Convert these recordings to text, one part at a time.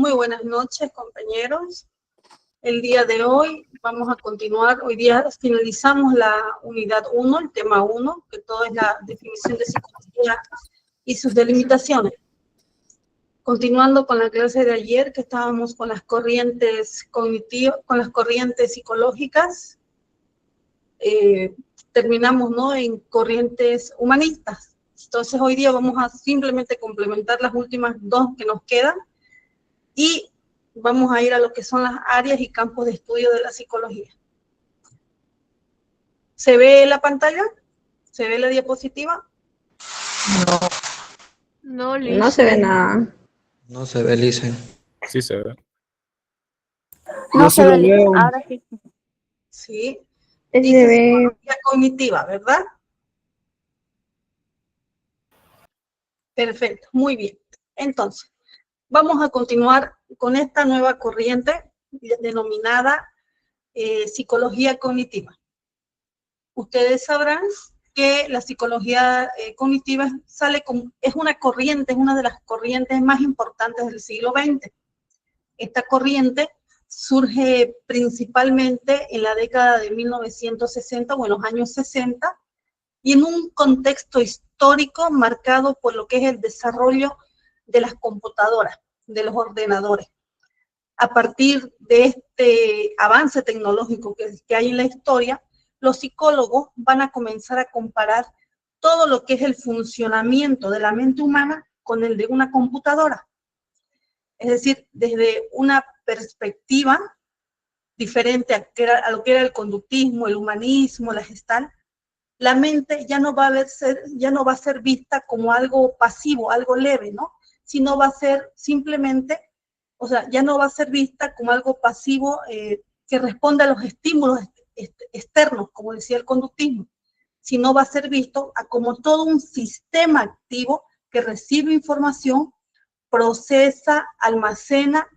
Muy buenas noches, compañeros. El día de hoy vamos a continuar. Hoy día finalizamos la unidad 1, el tema 1, que todo es la definición de psicología y sus delimitaciones. Continuando con la clase de ayer, que estábamos con las corrientes cognitivas, con las corrientes psicológicas, terminamos, ¿no?, en corrientes humanistas. Entonces hoy día vamos a simplemente complementar las últimas dos que nos quedan y vamos a ir a lo que son las áreas y campos de estudio de la psicología. ¿Se ve la pantalla? ¿Se ve la diapositiva? No, Liz. No se ve nada. No se ve, Lice. Sí se ve. No Yo se sí ve, lo veo. ahora sí. Sí. Se Dice ve. psicología cognitiva, ¿verdad? Perfecto, muy bien. Entonces, vamos a continuar con esta nueva corriente denominada psicología cognitiva. Ustedes sabrán que la psicología cognitiva es una corriente, es una de las corrientes más importantes del siglo XX. Esta corriente surge principalmente en la década de 1960 o en los años 60 y en un contexto histórico marcado por lo que es el desarrollo de las computadoras, de los ordenadores. A partir de este avance tecnológico que hay en la historia, los psicólogos van a comenzar a comparar todo lo que es el funcionamiento de la mente humana con el de una computadora. Es decir, desde una perspectiva diferente a lo que era el conductismo, el humanismo, la Gestalt, la mente ya no va a ser vista como algo pasivo, algo leve, ¿no? Sino va a ser simplemente, o sea, ya no va a ser vista como algo pasivo que responde a los estímulos externos, como decía el conductismo, sino va a ser visto como todo un sistema activo que recibe información, procesa, almacena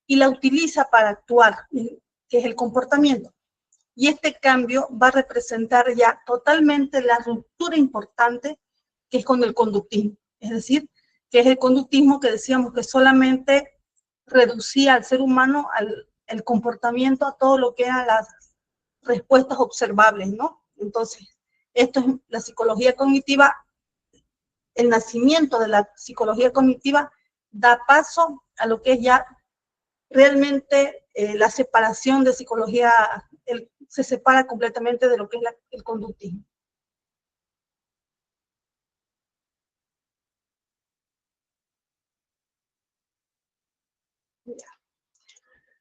y la utiliza para actuar, que es el comportamiento. Y este cambio va a representar ya totalmente la ruptura importante que es con el conductismo. Es decir, que es el conductismo que decíamos que solamente reducía al ser humano el comportamiento a todo lo que eran las respuestas observables, ¿no? Entonces, esto es la psicología cognitiva. El nacimiento de la psicología cognitiva da paso a lo que es ya realmente la separación de psicología, se separa completamente de lo que es el conductismo.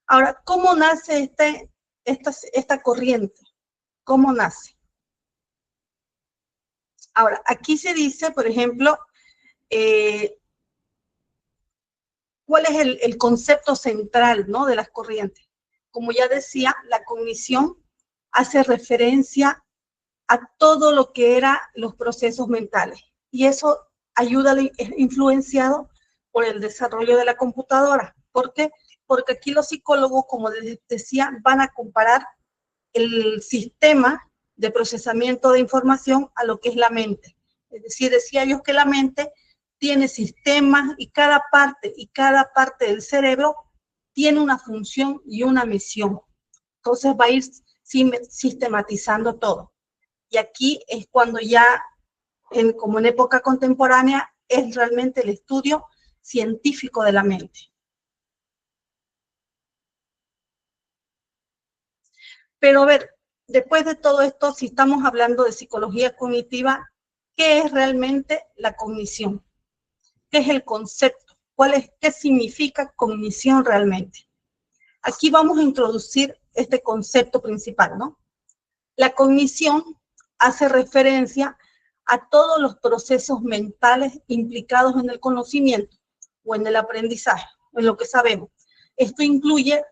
Ahora, ¿cómo nace esta corriente? ¿Cómo nace? Ahora, aquí se dice, por ejemplo, ¿cuál es el concepto central, ¿no?, de las corrientes? Como ya decía, la cognición hace referencia a todo lo que eran los procesos mentales. Y eso es influenciado por el desarrollo de la computadora. ¿Por qué? Porque aquí los psicólogos, como les decía, van a comparar el sistema de procesamiento de información a lo que es la mente. Es decir, decía yo que la mente tiene sistemas y cada parte del cerebro tiene una función y una misión. Entonces va a ir sistematizando todo. Y aquí es cuando ya, como en época contemporánea, es realmente el estudio científico de la mente. Pero a ver, después de todo esto, si estamos hablando de psicología cognitiva, ¿qué es realmente la cognición? ¿Qué es el concepto? ¿Qué significa cognición realmente? Aquí vamos a introducir este concepto principal, ¿no? La cognición hace referencia a todos los procesos mentales implicados en el conocimiento o en el aprendizaje, en lo que sabemos. Esto incluye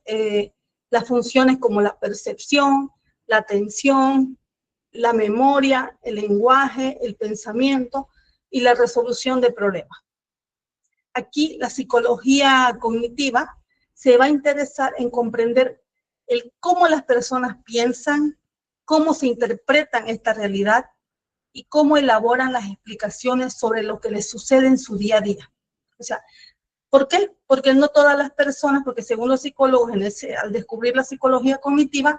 las funciones como la percepción, la atención, la memoria, el lenguaje, el pensamiento y la resolución de problemas. Aquí la psicología cognitiva se va a interesar en comprender cómo las personas piensan, cómo se interpretan esta realidad y cómo elaboran las explicaciones sobre lo que les sucede en su día a día. O sea, ¿Por qué? Porque no todas las personas, porque según los psicólogos, al descubrir la psicología cognitiva,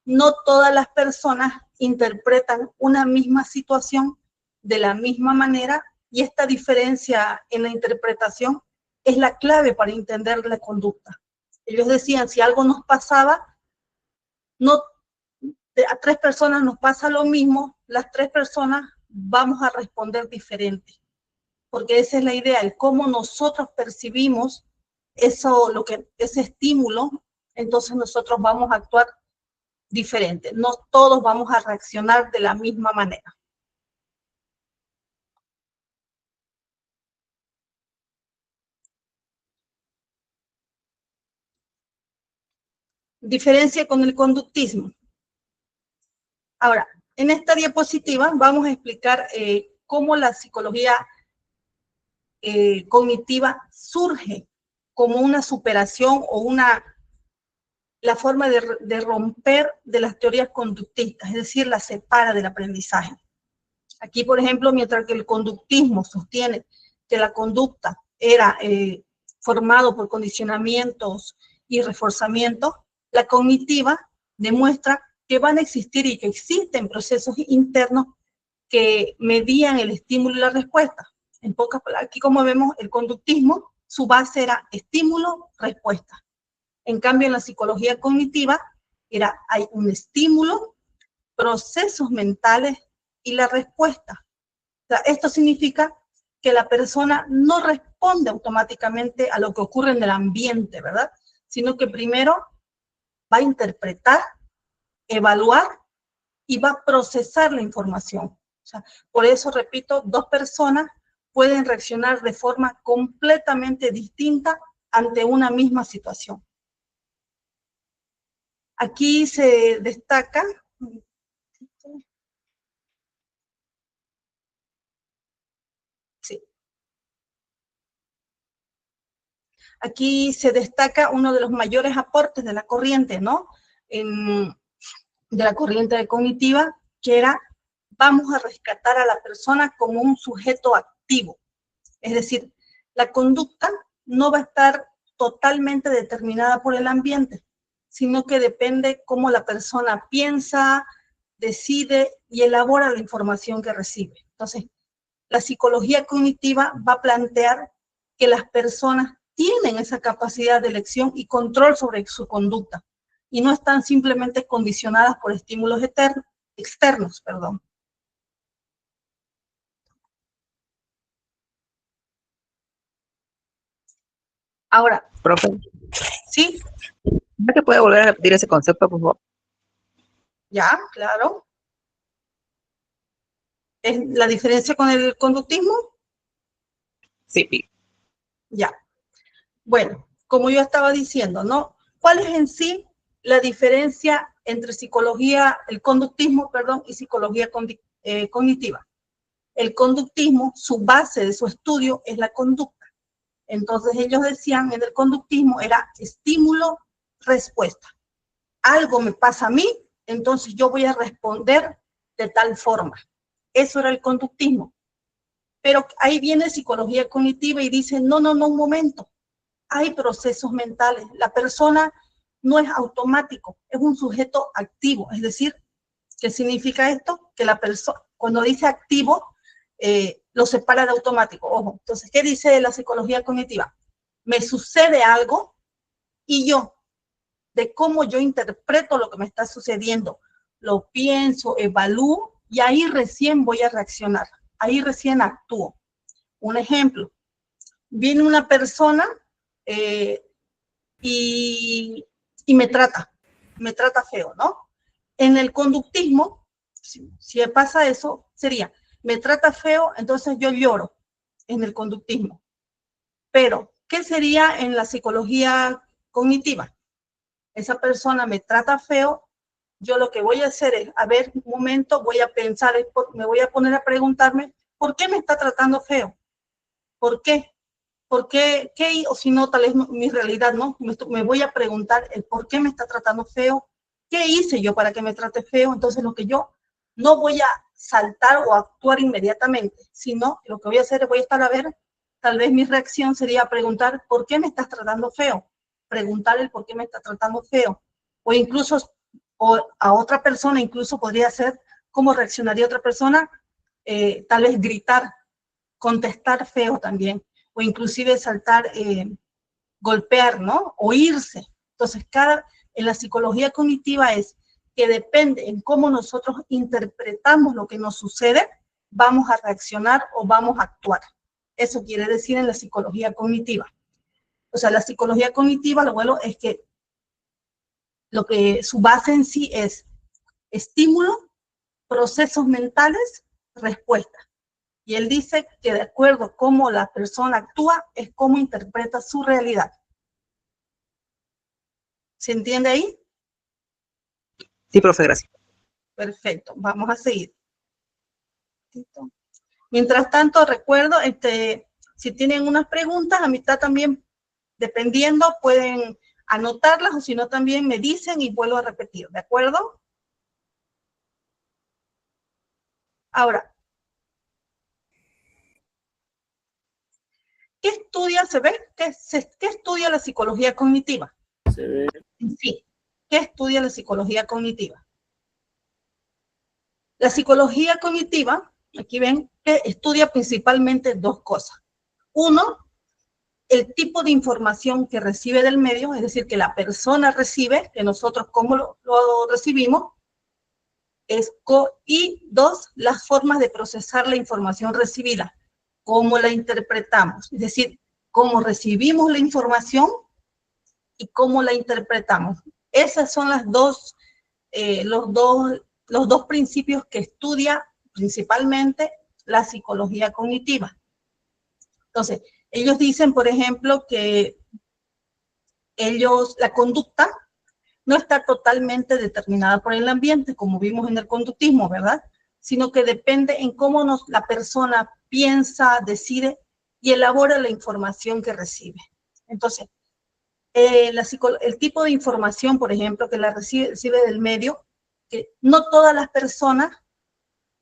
no todas las personas interpretan una misma situación de la misma manera, y esta diferencia en la interpretación es la clave para entender la conducta. Ellos decían, si algo nos pasaba, no, a 3 personas nos pasa lo mismo, las 3 personas vamos a responder diferente, porque esa es la idea, el cómo nosotros percibimos eso, ese estímulo, entonces nosotros vamos a actuar diferente. No todos vamos a reaccionar de la misma manera. Diferencia con el conductismo. Ahora, en esta diapositiva vamos a explicar cómo la psicología cognitiva surge como una superación o la forma de romper de las teorías conductistas, es decir, la separa del aprendizaje. Aquí, por ejemplo, mientras que el conductismo sostiene que la conducta era formado por condicionamientos y reforzamientos, la cognitiva demuestra que van a existir y que existen procesos internos que medían el estímulo y la respuesta. En pocas palabras, aquí como vemos, el conductismo, su base era estímulo-respuesta. En cambio, en la psicología cognitiva, hay un estímulo, procesos mentales y la respuesta. O sea, esto significa que la persona no responde automáticamente a lo que ocurre en el ambiente, ¿verdad? Sino que primero va a interpretar, evaluar y va a procesar la información. O sea, por eso, repito, 2 personas pueden reaccionar de forma completamente distinta ante una misma situación. Aquí se destaca, sí, aquí se destaca uno de los mayores aportes de la corriente, ¿no? De la corriente cognitiva, que era, vamos a rescatar a la persona como un sujeto activo. Es decir, la conducta no va a estar totalmente determinada por el ambiente, sino que depende cómo la persona piensa, decide y elabora la información que recibe. Entonces, la psicología cognitiva va a plantear que las personas tienen esa capacidad de elección y control sobre su conducta, y no están simplemente condicionadas por estímulos externos. Ahora, Profe, ¿sí? ¿no te puede volver a repetir ese concepto, por favor? Ya, claro. ¿Es la diferencia con el conductismo? Sí. Ya. Bueno, como yo estaba diciendo, ¿no? ¿Cuál es en sí la diferencia entre el conductismo, y psicología cognitiva? El conductismo, su base de su estudio es la conducta. Entonces ellos decían, en el conductismo era estímulo-respuesta. Algo me pasa a mí, entonces yo voy a responder de tal forma. Eso era el conductismo. Pero ahí viene psicología cognitiva y dice, no, un momento. Hay procesos mentales. La persona no es automático, es un sujeto activo. Es decir, ¿qué significa esto? Que la persona, cuando dice activo, lo separa de automático. Ojo, entonces, ¿qué dice la psicología cognitiva? Me sucede algo y yo, de cómo yo interpreto lo que me está sucediendo, lo pienso, evalúo y ahí recién voy a reaccionar. Ahí recién actúo. Un ejemplo, viene una persona y me trata feo, ¿no? En el conductismo, si pasa eso, sería, me trata feo, entonces yo lloro en el conductismo. Pero, ¿qué sería en la psicología cognitiva? Esa persona me trata feo, yo lo que voy a hacer es, a ver, un momento, voy a pensar, me voy a poner a preguntarme, ¿por qué me está tratando feo? ¿Por qué? ¿Por qué? O si no, tal vez mi realidad, ¿no? Me voy a preguntar el por qué me está tratando feo, qué hice yo para que me trate feo. Entonces, lo que yo no voy a saltar o actuar inmediatamente, sino lo que voy a hacer es voy a estar a ver tal vez mi reacción sería preguntar, ¿por qué me estás tratando feo? Preguntar el por qué me estás tratando feo. O incluso, o a otra persona, incluso podría ser, ¿cómo reaccionaría otra persona? Tal vez gritar, contestar feo también, o inclusive saltar, golpear, ¿no? O irse. Entonces, en la psicología cognitiva es que depende en cómo nosotros interpretamos lo que nos sucede, vamos a reaccionar o vamos a actuar. Eso quiere decir en la psicología cognitiva. O sea, la psicología cognitiva, lo bueno es que su base en sí es estímulo, procesos mentales, respuesta. Y él dice que de acuerdo a cómo la persona actúa, es cómo interpreta su realidad. ¿Se entiende ahí? Sí, profe, gracias. Perfecto, vamos a seguir. Mientras tanto, recuerdo, si tienen unas preguntas, a mitad también, dependiendo, pueden anotarlas, o si no, también me dicen y vuelvo a repetir, ¿de acuerdo? Ahora, ¿qué estudia, se ve? ¿Qué estudia la psicología cognitiva? Se ve. Sí, ¿qué estudia la psicología cognitiva? La psicología cognitiva, aquí ven, que estudia principalmente dos cosas. Uno, el tipo de información que recibe del medio, es decir, que la persona recibe, que nosotros cómo lo recibimos, y dos, las formas de procesar la información recibida, cómo la interpretamos, es decir, cómo recibimos la información y cómo la interpretamos. Esas son los dos principios que estudia principalmente la psicología cognitiva. Entonces, ellos dicen, por ejemplo, que la conducta no está totalmente determinada por el ambiente, como vimos en el conductismo, ¿verdad? Sino que depende en cómo la persona piensa, decide y elabora la información que recibe. Entonces, el tipo de información, por ejemplo, que la recibe del medio, que no todas las personas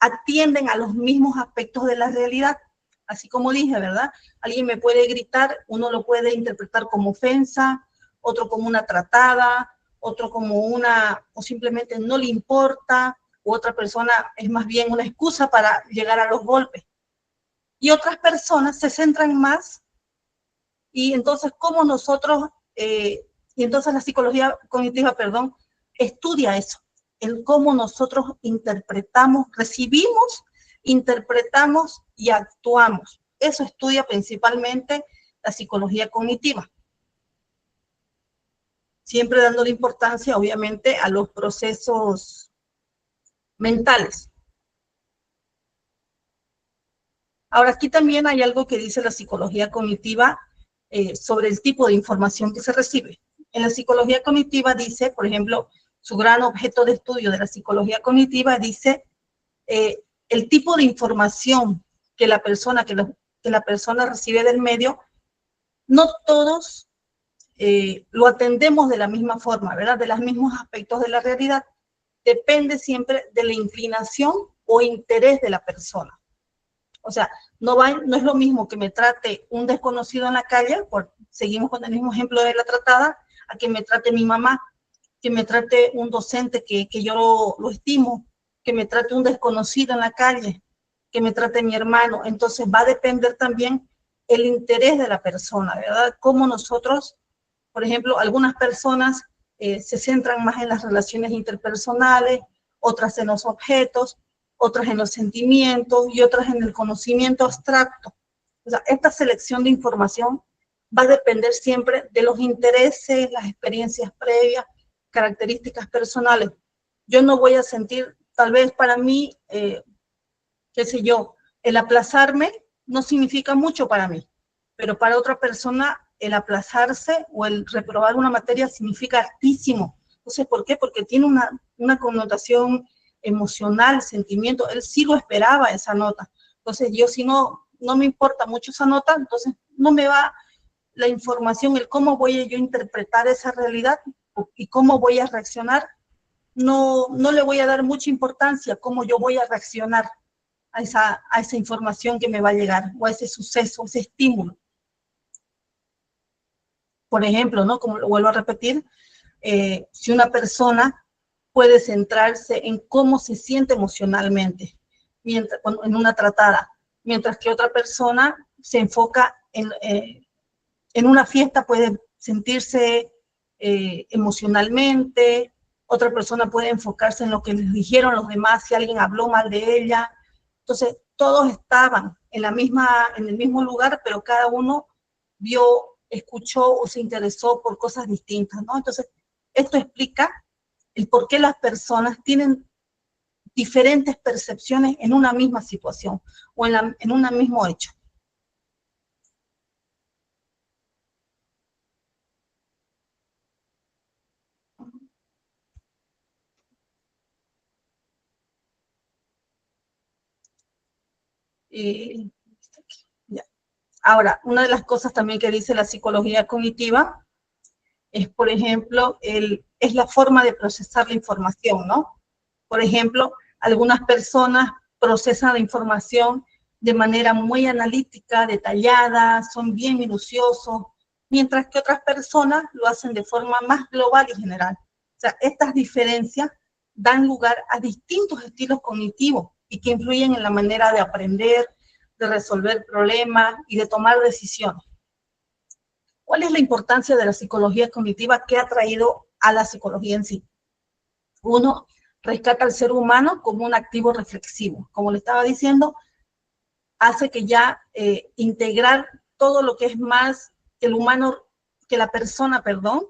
atienden a los mismos aspectos de la realidad. Así como dije, ¿verdad? Alguien me puede gritar, uno lo puede interpretar como ofensa, otro como una tratada, otro como o simplemente no le importa, u otra persona es más bien una excusa para llegar a los golpes. Y otras personas se centran más, y entonces cómo nosotros, y entonces la psicología cognitiva, estudia eso, en cómo nosotros interpretamos, recibimos, interpretamos y actuamos. Eso estudia principalmente la psicología cognitiva. Siempre dando la importancia, obviamente, a los procesos mentales. Ahora, aquí también hay algo que dice la psicología cognitiva sobre el tipo de información que se recibe. En la psicología cognitiva dice, por ejemplo, su gran objeto de estudio de la psicología cognitiva dice el tipo de información que la persona recibe del medio, no todos lo atendemos de la misma forma, ¿verdad? De los mismos aspectos de la realidad. Depende siempre de la inclinación o interés de la persona. O sea, no es lo mismo que me trate un desconocido en la calle, seguimos con el mismo ejemplo de la tratada, a que me trate mi mamá, que me trate un docente que yo lo estimo, que me trate un desconocido en la calle, que me trate mi hermano. Entonces va a depender también el interés de la persona, ¿verdad? Cómo nosotros, por ejemplo, algunas personas se centran más en las relaciones interpersonales, otras en los objetos, otras en los sentimientos y otras en el conocimiento abstracto. O sea, esta selección de información va a depender siempre de los intereses, las experiencias previas, características personales. Yo no voy a sentir, tal vez para mí, qué sé yo, el aplazarme no significa mucho para mí, pero para otra persona el aplazarse o el reprobar una materia significa altísimo. Entonces, ¿por qué? Porque tiene una connotación emocional, sentimiento. Él sí lo esperaba esa nota. Entonces, yo si no me importa mucho esa nota, entonces no me va la información, el cómo voy yo a interpretar esa realidad y cómo voy a reaccionar. No le voy a dar mucha importancia a cómo yo voy a reaccionar. a esa información que me va a llegar, o a ese suceso, ese estímulo. Por ejemplo, ¿no? Como lo vuelvo a repetir, si una persona puede centrarse en cómo se siente emocionalmente en una tratada, mientras que otra persona se enfoca en una fiesta, puede sentirse emocionalmente, otra persona puede enfocarse en lo que les dijeron los demás, si alguien habló mal de ella. Entonces, todos estaban en el mismo lugar, pero cada uno vio, escuchó o se interesó por cosas distintas, ¿no? Entonces, esto explica el por qué las personas tienen diferentes percepciones en una misma situación o en un mismo hecho. Ya. Ahora, una de las cosas también que dice la psicología cognitiva es, por ejemplo, es la forma de procesar la información, ¿no? Por ejemplo, algunas personas procesan la información de manera muy analítica, detallada, son bien minuciosos, mientras que otras personas lo hacen de forma más global y general. O sea, estas diferencias dan lugar a distintos estilos cognitivos y que influyen en la manera de aprender, de resolver problemas y de tomar decisiones. ¿Cuál es la importancia de la psicología cognitiva que ha traído a la psicología en sí? Uno, rescata al ser humano como un activo reflexivo. Como le estaba diciendo, hace que ya integrar todo lo que es más el humano, que la persona, perdón,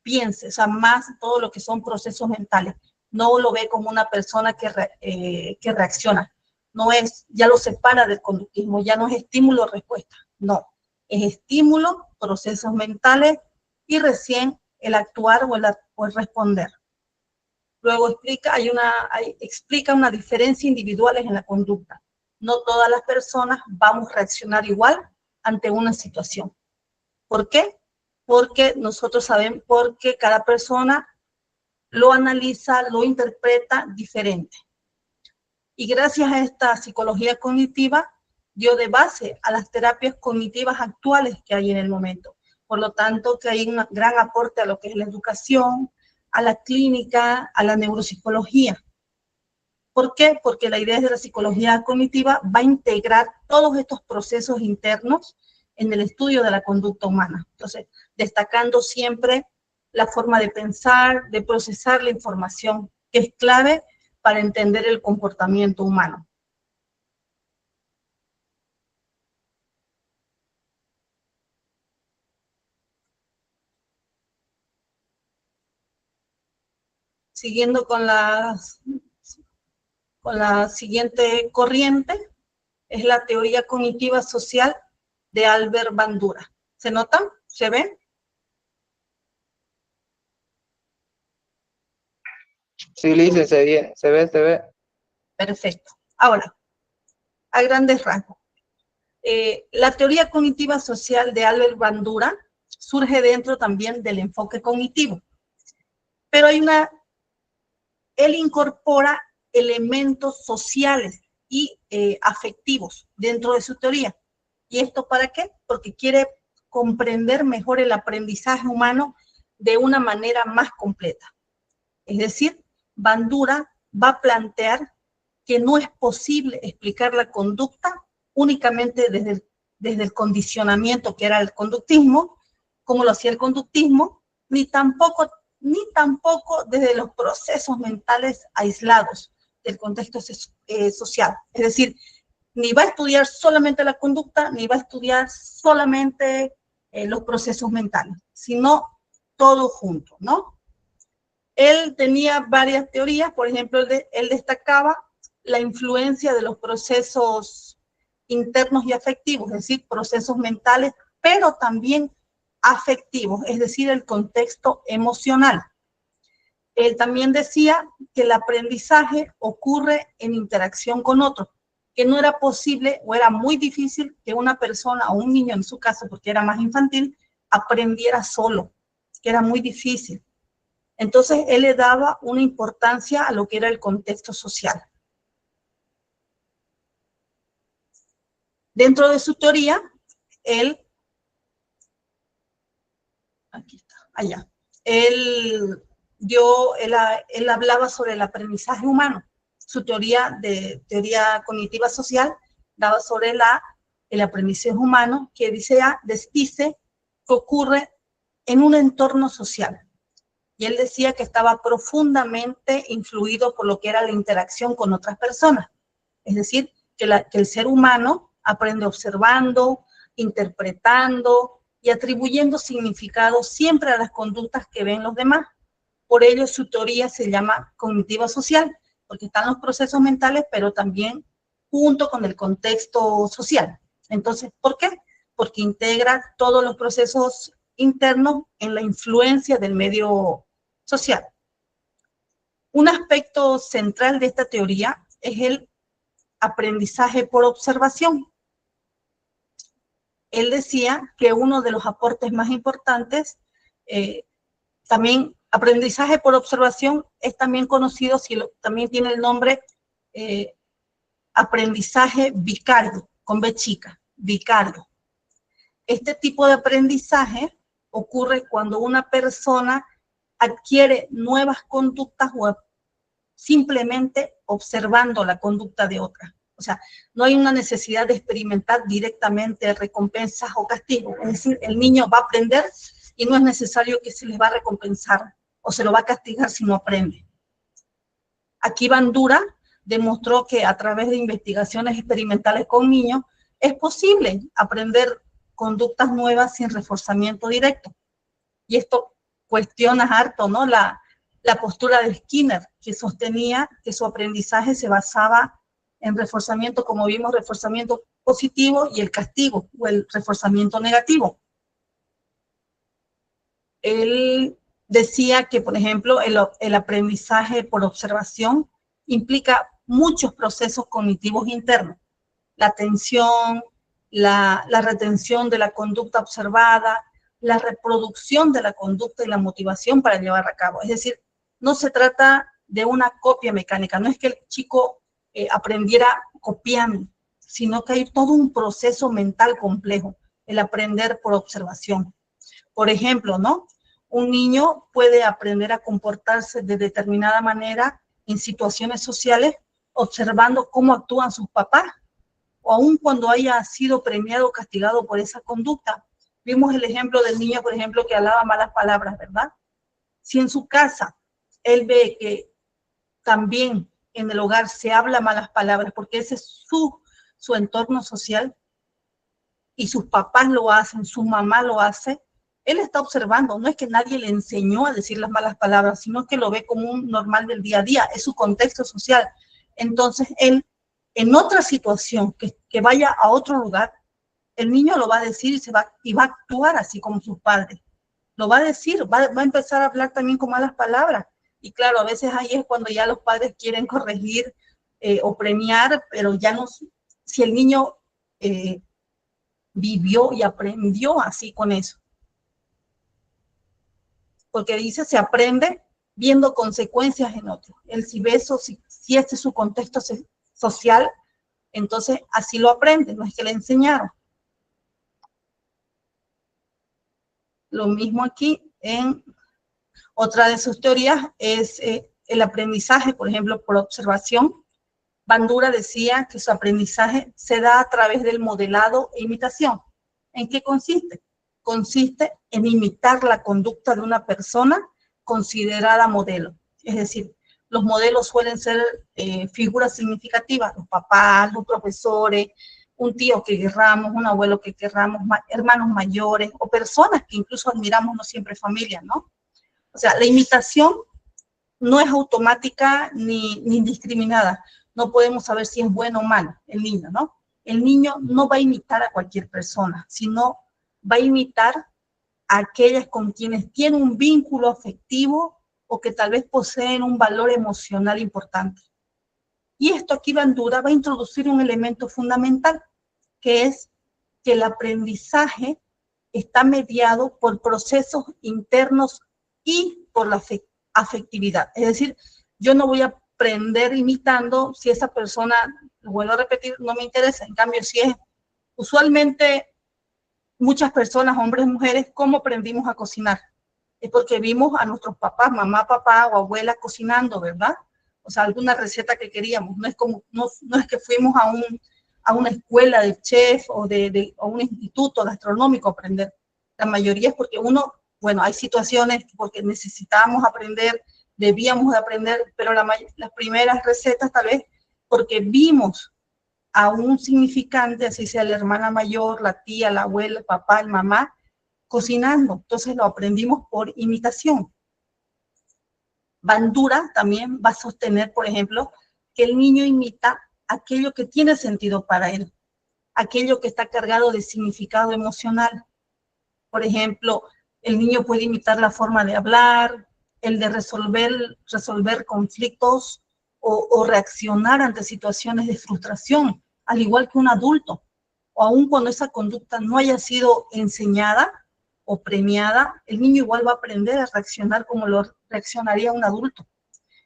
piense, o sea, más todo lo que son procesos mentales. No lo ve como una persona que reacciona. No es, ya lo separa del conductismo, ya no es estímulo-respuesta, no. Es estímulo, procesos mentales y recién el actuar o el responder. Luego explica una diferencia individuales en la conducta. No todas las personas vamos a reaccionar igual ante una situación. ¿Por qué? Porque nosotros sabemos, porque cada persona lo analiza, lo interpreta diferente. Y gracias a esta psicología cognitiva, dio de base a las terapias cognitivas actuales que hay en el momento. Por lo tanto, que hay un gran aporte a lo que es la educación, a la clínica, a la neuropsicología. ¿Por qué? Porque la idea de la psicología cognitiva va a integrar todos estos procesos internos en el estudio de la conducta humana. Entonces, destacando siempre la forma de pensar, de procesar la información, que es clave para entender el comportamiento humano. Siguiendo con la siguiente corriente, es la teoría cognitiva social de Albert Bandura. ¿Se nota? ¿Se ve? Sí, Lice, se ve. Perfecto. Ahora, a grandes rasgos. La teoría cognitiva social de Albert Bandura surge dentro también del enfoque cognitivo, pero él incorpora elementos sociales y afectivos dentro de su teoría. ¿Y esto para qué? Porque quiere comprender mejor el aprendizaje humano de una manera más completa. Es decir, Bandura va a plantear que no es posible explicar la conducta únicamente desde el condicionamiento que era el conductismo, como lo hacía el conductismo, ni tampoco desde los procesos mentales aislados del contexto social. Es decir, ni va a estudiar solamente la conducta, ni va a estudiar solamente los procesos mentales, sino todo junto, ¿no? Él tenía varias teorías, por ejemplo, él destacaba la influencia de los procesos internos y afectivos, es decir, procesos mentales, pero también afectivos, es decir, el contexto emocional. Él también decía que el aprendizaje ocurre en interacción con otros, que no era posible o era muy difícil que una persona o un niño, en su caso, porque era más infantil, aprendiera solo, que era muy difícil. Entonces, él le daba una importancia a lo que era el contexto social. Dentro de su teoría, él él hablaba sobre el aprendizaje humano. Su teoría cognitiva social daba sobre el aprendizaje humano, que dice que ocurre en un entorno social. Y él decía que estaba profundamente influido por lo que era la interacción con otras personas. Es decir, que el ser humano aprende observando, interpretando y atribuyendo significado siempre a las conductas que ven los demás. Por ello, su teoría se llama cognitiva social, porque están los procesos mentales, pero también junto con el contexto social. Entonces, ¿por qué? Porque integra todos los procesos internos en la influencia del medio social. Un aspecto central de esta teoría es el aprendizaje por observación. Él decía que uno de los aportes más importantes, también aprendizaje por observación, es también conocido, también tiene el nombre aprendizaje vicario, con B chica, vicario. Este tipo de aprendizaje ocurre cuando una persona adquiere nuevas conductas o simplemente observando la conducta de otra. O sea, no hay una necesidad de experimentar directamente recompensas o castigos. Es decir, el niño va a aprender y no es necesario que se les va a recompensar o se lo va a castigar si no aprende. Aquí Bandura demostró que a través de investigaciones experimentales con niños es posible aprender conductas nuevas sin reforzamiento directo. Y esto cuestiona harto, ¿no? La postura de Skinner, que sostenía que su aprendizaje se basaba en reforzamiento, como vimos, reforzamiento positivo y el castigo o el reforzamiento negativo. Él decía que, por ejemplo, el aprendizaje por observación implica muchos procesos cognitivos internos. La atención, la retención de la conducta observada, la reproducción de la conducta y la motivación para llevarla a cabo. Es decir, no se trata de una copia mecánica, no es que el chico aprendiera copiando, sino que hay todo un proceso mental complejo, el aprender por observación. Por ejemplo, ¿no? Un niño puede aprender a comportarse de determinada manera en situaciones sociales observando cómo actúan sus papás, o aun cuando haya sido premiado o castigado por esa conducta. Vimos el ejemplo del niño, por ejemplo, que hablaba malas palabras, ¿verdad? Si en su casa él ve que también en el hogar se habla malas palabras, porque ese es su entorno social, y sus papás lo hacen, su mamá lo hace, él está observando, no es que nadie le enseñó a decir las malas palabras, sino que lo ve como un normal del día a día, es su contexto social. Entonces, él, en otra situación, que vaya a otro lugar, el niño lo va a decir y va a actuar así como sus padres. Lo va a decir, va a empezar a hablar también con malas palabras. Y claro, a veces ahí es cuando ya los padres quieren corregir o premiar, pero ya no, si el niño vivió y aprendió así con eso. Porque dice, se aprende viendo consecuencias en otros. Él si ve eso, si este es su contexto social, entonces así lo aprende, no es que le enseñaron. Lo mismo aquí en otra de sus teorías es el aprendizaje, por ejemplo, por observación. Bandura decía que su aprendizaje se da a través del modelado e imitación. ¿En qué consiste? Consiste en imitar la conducta de una persona considerada modelo. Es decir, los modelos suelen ser figuras significativas, los papás, los profesores, un tío que querramos, un abuelo que querramos, hermanos mayores, o personas que incluso admiramos, no siempre familia, ¿no? O sea, la imitación no es automática ni indiscriminada. No podemos saber si es bueno o malo el niño, ¿no? El niño no va a imitar a cualquier persona, sino va a imitar a aquellas con quienes tiene un vínculo afectivo o que tal vez poseen un valor emocional importante. Y esto aquí Bandura va a introducir un elemento fundamental, que es que el aprendizaje está mediado por procesos internos y por la afectividad. Es decir, yo no voy a aprender imitando si esa persona, lo vuelvo a repetir, no me interesa. En cambio, si es Usualmente, muchas personas, hombres y mujeres, ¿cómo aprendimos a cocinar? Es porque vimos a nuestros papás, mamá, papá o abuela cocinando, ¿verdad? O sea, alguna receta que queríamos. No es como, no es que fuimos a una escuela de chef o a un instituto gastronómico a aprender. La mayoría es porque uno, bueno, hay situaciones porque necesitábamos aprender, debíamos de aprender, pero las primeras recetas tal vez porque vimos a un significante, así sea la hermana mayor, la tía, la abuela, el papá, el mamá, cocinando. Entonces lo aprendimos por imitación. Bandura también va a sostener, por ejemplo, que el niño imita aquello que tiene sentido para él, aquello que está cargado de significado emocional. Por ejemplo, el niño puede imitar la forma de hablar, el de resolver conflictos o reaccionar ante situaciones de frustración, al igual que un adulto. O aun cuando esa conducta no haya sido enseñada o premiada, el niño igual va a aprender a reaccionar como lo reaccionaría un adulto.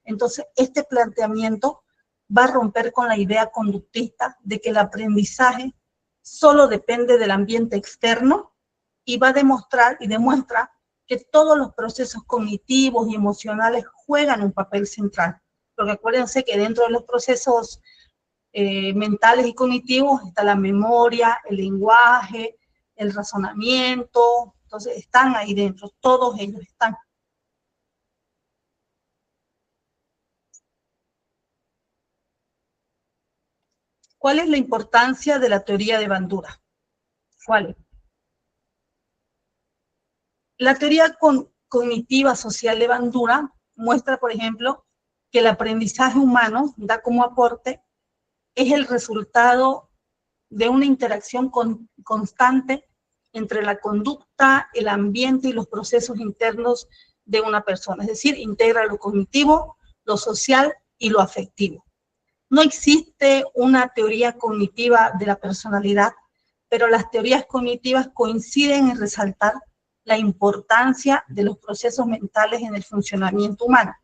Entonces, este planteamiento va a romper con la idea conductista de que el aprendizaje solo depende del ambiente externo y va a demostrar y demuestra que todos los procesos cognitivos y emocionales juegan un papel central. Porque acuérdense que dentro de los procesos mentales y cognitivos está la memoria, el lenguaje, el razonamiento, entonces están ahí dentro, todos ellos están. ¿Cuál es la importancia de la teoría de Bandura? ¿Cuál es? La teoría cognitiva social de Bandura muestra, por ejemplo, que el aprendizaje humano da como aporte es el resultado de una interacción constante entre la conducta, el ambiente y los procesos internos de una persona. Es decir, integra lo cognitivo, lo social y lo afectivo. No existe una teoría cognitiva de la personalidad, pero las teorías cognitivas coinciden en resaltar la importancia de los procesos mentales en el funcionamiento humano.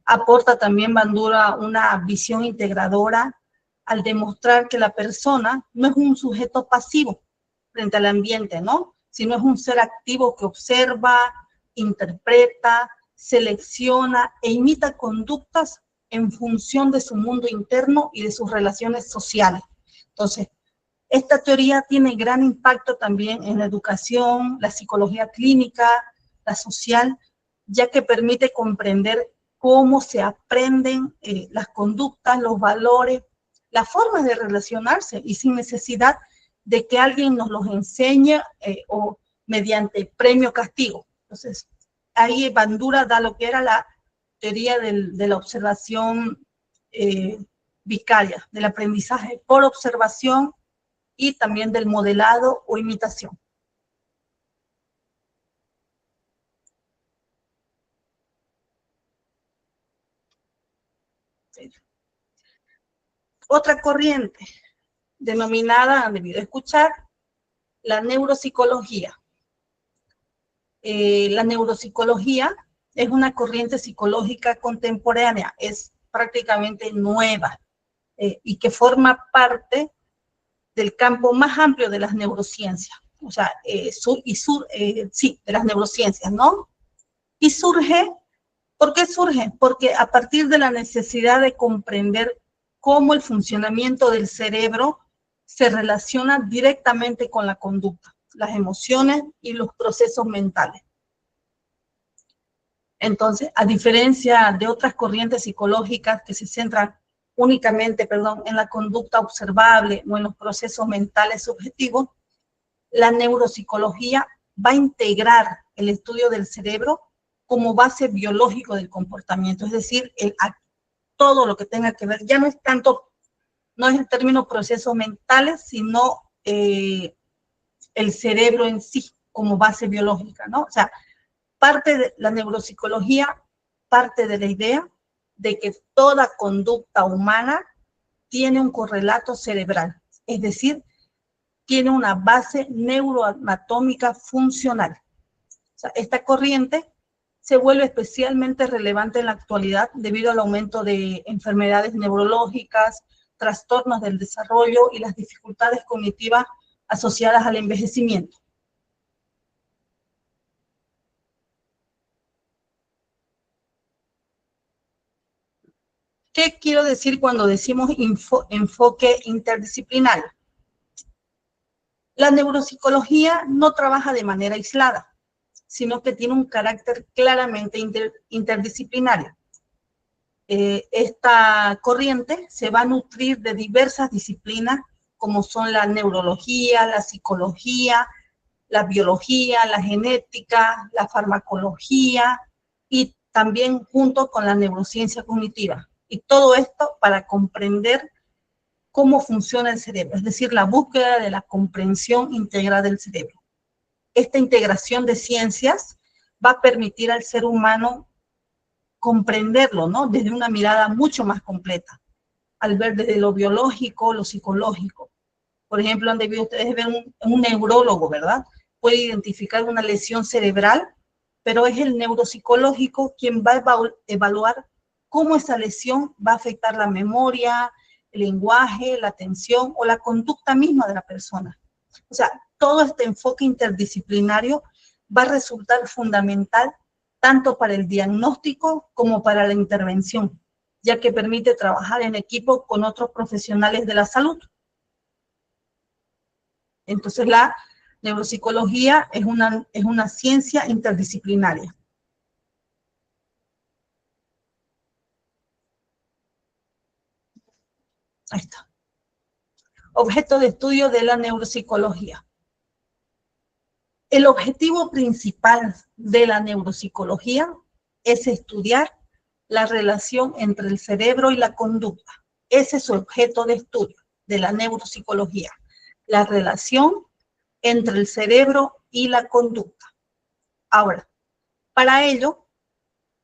Aporta también Bandura una visión integradora al demostrar que la persona no es un sujeto pasivo frente al ambiente, ¿no? Sino es un ser activo que observa, interpreta, selecciona e imita conductas en función de su mundo interno y de sus relaciones sociales. Entonces, esta teoría tiene gran impacto también en la educación, la psicología clínica, la social, ya que permite comprender cómo se aprenden las conductas, los valores, las formas de relacionarse y sin necesidad de que alguien nos los enseñe o mediante premio castigo. Entonces, ahí Bandura da lo que era la teoría de la observación vicaria, del aprendizaje por observación y también del modelado o imitación. Otra corriente denominada, han debido escuchar, la neuropsicología. La neuropsicología es una corriente psicológica contemporánea, es prácticamente nueva y que forma parte del campo más amplio de las neurociencias, o sea, sí, de las neurociencias, ¿no? Y surge, ¿por qué surge? Porque a partir de la necesidad de comprender cómo el funcionamiento del cerebro se relaciona directamente con la conducta, las emociones y los procesos mentales. Entonces, a diferencia de otras corrientes psicológicas que se centran únicamente, en la conducta observable o en los procesos mentales subjetivos, la neuropsicología va a integrar el estudio del cerebro como base biológico del comportamiento, es decir, todo lo que tenga que ver, ya no es tanto, no es el término procesos mentales, sino el cerebro en sí como base biológica, ¿no? O sea, parte de la neuropsicología, parte de la idea de que toda conducta humana tiene un correlato cerebral, es decir, tiene una base neuroanatómica funcional. O sea, esta corriente se vuelve especialmente relevante en la actualidad debido al aumento de enfermedades neurológicas, trastornos del desarrollo y las dificultades cognitivas asociadas al envejecimiento. ¿Qué quiero decir cuando decimos enfoque interdisciplinario? La neuropsicología no trabaja de manera aislada, sino que tiene un carácter claramente interdisciplinario. Esta corriente se va a nutrir de diversas disciplinas, como son la neurología, la psicología, la biología, la genética, la farmacología, y también junto con la neurociencia cognitiva. Y todo esto para comprender cómo funciona el cerebro, es decir, la búsqueda de la comprensión integral del cerebro. Esta integración de ciencias va a permitir al ser humano comprenderlo, ¿no? Desde una mirada mucho más completa, al ver desde lo biológico, lo psicológico. Por ejemplo, donde ustedes ven un neurólogo, ¿verdad? Puede identificar una lesión cerebral, pero es el neuropsicológico quien va a evaluar cómo esa lesión va a afectar la memoria, el lenguaje, la atención o la conducta misma de la persona. O sea, todo este enfoque interdisciplinario va a resultar fundamental tanto para el diagnóstico como para la intervención, ya que permite trabajar en equipo con otros profesionales de la salud. Entonces, la neuropsicología es una ciencia interdisciplinaria. Ahí está. Objeto de estudio de la neuropsicología. El objetivo principal de la neuropsicología es estudiar la relación entre el cerebro y la conducta. Ese es su objeto de estudio de la neuropsicología, la relación entre el cerebro y la conducta. Ahora, para ello,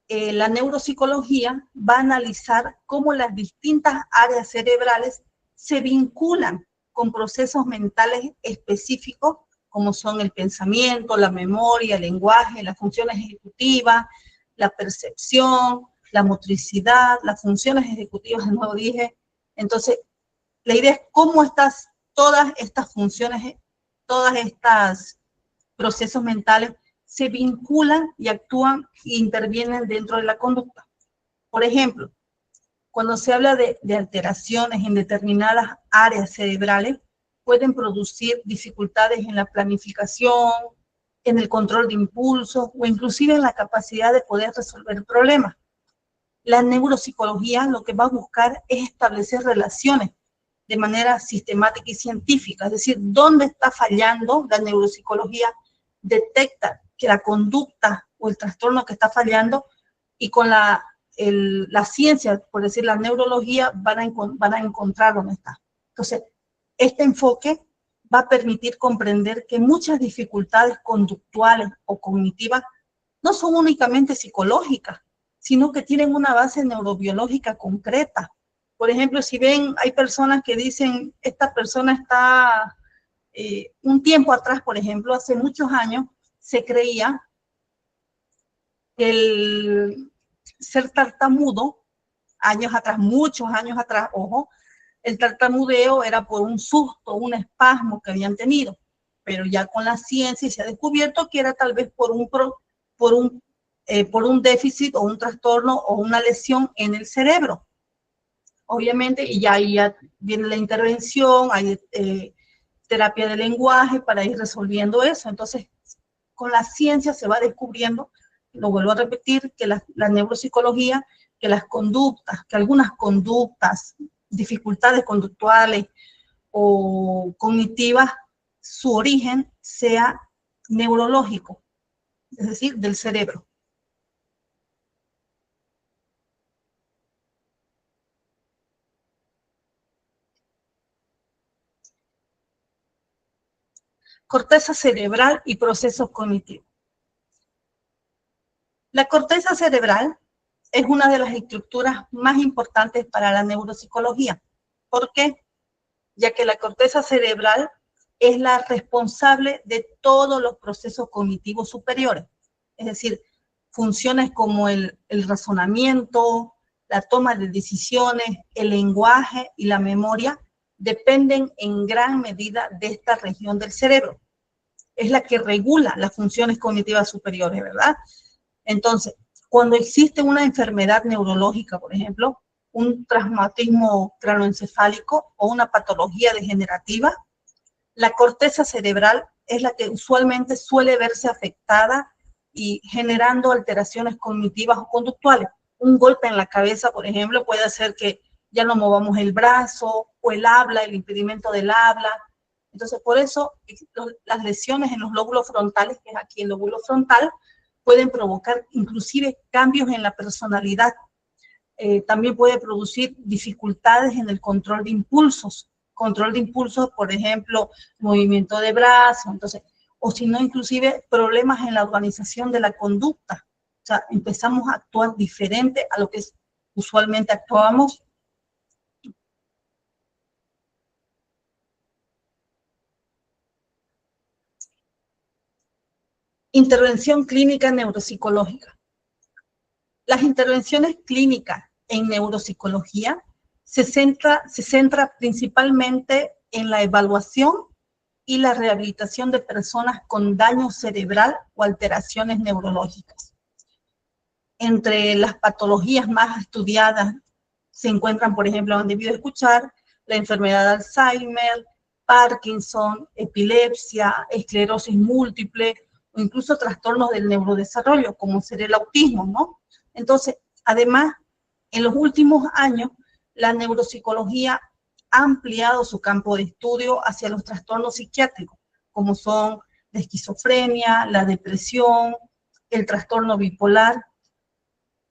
la neuropsicología va a analizar cómo las distintas áreas cerebrales se vinculan con procesos mentales específicos, como son el pensamiento, la memoria, el lenguaje, las funciones ejecutivas, la percepción, la motricidad, las funciones ejecutivas, de nuevo dije. Entonces, la idea es cómo todas estas funciones, todas estas procesos mentales se vinculan y actúan e intervienen dentro de la conducta. Por ejemplo, cuando se habla de alteraciones en determinadas áreas cerebrales, pueden producir dificultades en la planificación, en el control de impulsos o inclusive en la capacidad de poder resolver problemas. La neuropsicología lo que va a buscar es establecer relaciones de manera sistemática y científica, es decir, dónde está fallando. La neuropsicología detecta que la conducta o el trastorno que está fallando, y con la ciencia, por decir la neurología, van a encontrar dónde está. Entonces, este enfoque va a permitir comprender que muchas dificultades conductuales o cognitivas no son únicamente psicológicas, sino que tienen una base neurobiológica concreta. Por ejemplo, si ven, hay personas que dicen, esta persona está, un tiempo atrás, por ejemplo, hace muchos años, se creía que el ser tartamudo, años atrás, muchos años atrás, ojo, el tartamudeo era por un susto, un espasmo que habían tenido, pero ya con la ciencia se ha descubierto que era tal vez por un déficit o un trastorno o una lesión en el cerebro. Obviamente, y ya viene la intervención, hay terapia de lenguaje para ir resolviendo eso. Entonces, con la ciencia se va descubriendo, lo vuelvo a repetir, que la neuropsicología, que las conductas, que algunas conductas, dificultades conductuales o cognitivas, su origen sea neurológico, es decir, del cerebro. Corteza cerebral y procesos cognitivos. La corteza cerebral es una de las estructuras más importantes para la neuropsicología. ¿Por qué? Ya que la corteza cerebral es la responsable de todos los procesos cognitivos superiores. Es decir, funciones como el razonamiento, la toma de decisiones, el lenguaje y la memoria dependen en gran medida de esta región del cerebro. Es la que regula las funciones cognitivas superiores, ¿verdad? Entonces, cuando existe una enfermedad neurológica, por ejemplo, un traumatismo craneoencefálico o una patología degenerativa, la corteza cerebral es la que usualmente suele verse afectada y generando alteraciones cognitivas o conductuales. Un golpe en la cabeza, por ejemplo, puede hacer que ya no movamos el brazo o el habla, el impedimento del habla. Entonces, por eso las lesiones en los lóbulos frontales, que es aquí el lóbulo frontal, pueden provocar inclusive cambios en la personalidad. También puede producir dificultades en el control de impulsos. Control de impulsos, por ejemplo, movimiento de brazos, entonces, o si no, inclusive problemas en la organización de la conducta. O sea, empezamos a actuar diferente a lo que usualmente actuábamos. Intervención clínica neuropsicológica. Las intervenciones clínicas en neuropsicología se centra principalmente en la evaluación y la rehabilitación de personas con daño cerebral o alteraciones neurológicas. Entre las patologías más estudiadas se encuentran, por ejemplo, han debido escuchar la enfermedad de Alzheimer, Parkinson, epilepsia, esclerosis múltiple o incluso trastornos del neurodesarrollo, como ser el autismo, ¿no? Entonces, además, en los últimos años, la neuropsicología ha ampliado su campo de estudio hacia los trastornos psiquiátricos, como son la esquizofrenia, la depresión, el trastorno bipolar,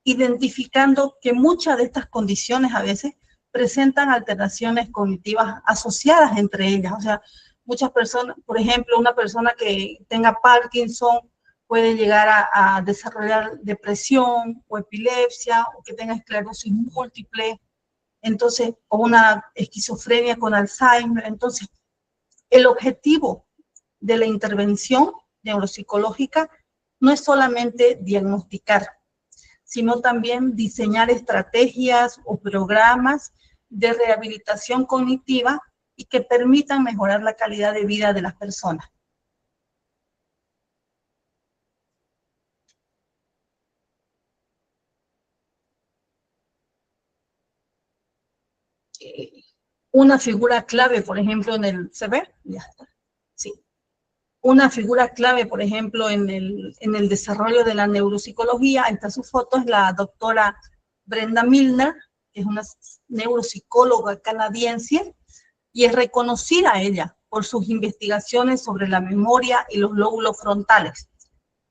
identificando que muchas de estas condiciones a veces presentan alteraciones cognitivas asociadas entre ellas. O sea, muchas personas, por ejemplo, una persona que tenga Parkinson puede llegar a desarrollar depresión o epilepsia, o que tenga esclerosis múltiple, entonces, o una esquizofrenia con Alzheimer. Entonces, el objetivo de la intervención neuropsicológica no es solamente diagnosticar, sino también diseñar estrategias o programas de rehabilitación cognitiva y que permitan mejorar la calidad de vida de las personas. Una figura clave, por ejemplo, ¿se ve? Ya está. Sí. Una figura clave, por ejemplo, en el desarrollo de la neuropsicología, ahí está su foto, es la doctora Brenda Milner, que es una neuropsicóloga canadiense, y es reconocida ella por sus investigaciones sobre la memoria y los lóbulos frontales.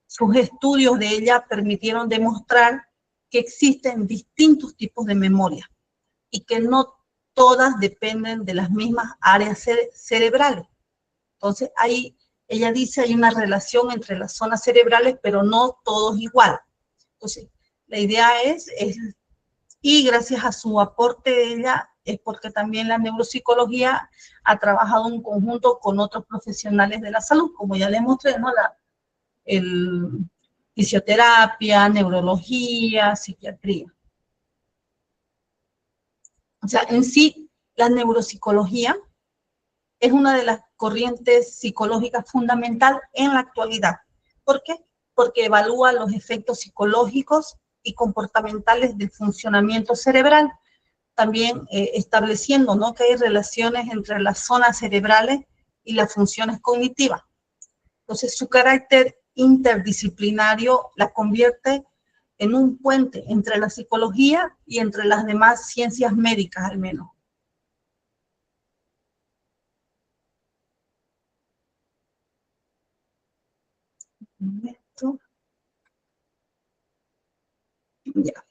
Sus estudios de ella permitieron demostrar que existen distintos tipos de memoria y que no todas dependen de las mismas áreas cerebrales. Entonces, ahí ella dice hay una relación entre las zonas cerebrales, pero no todos igual. Entonces, la idea es, y gracias a su aporte de ella, es porque también la neuropsicología ha trabajado en conjunto con otros profesionales de la salud, como ya les mostré, ¿no? Fisioterapia, neurología, psiquiatría. O sea, en sí, la neuropsicología es una de las corrientes psicológicas fundamental en la actualidad. ¿Por qué? Porque evalúa los efectos psicológicos y comportamentales del funcionamiento cerebral, también estableciendo, ¿no?, que hay relaciones entre las zonas cerebrales y las funciones cognitivas. Entonces, su carácter interdisciplinario la convierte en un puente entre la psicología y entre las demás ciencias médicas, al menos. Esto. Ya.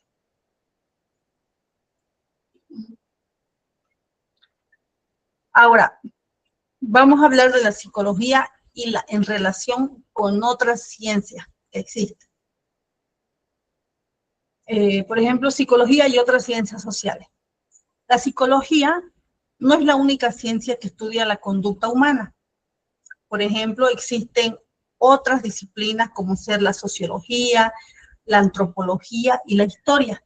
Ahora, vamos a hablar de la psicología y en relación con otras ciencias que existen. Por ejemplo, psicología y otras ciencias sociales. La psicología no es la única ciencia que estudia la conducta humana. Por ejemplo, existen otras disciplinas como ser la sociología, la antropología y la historia,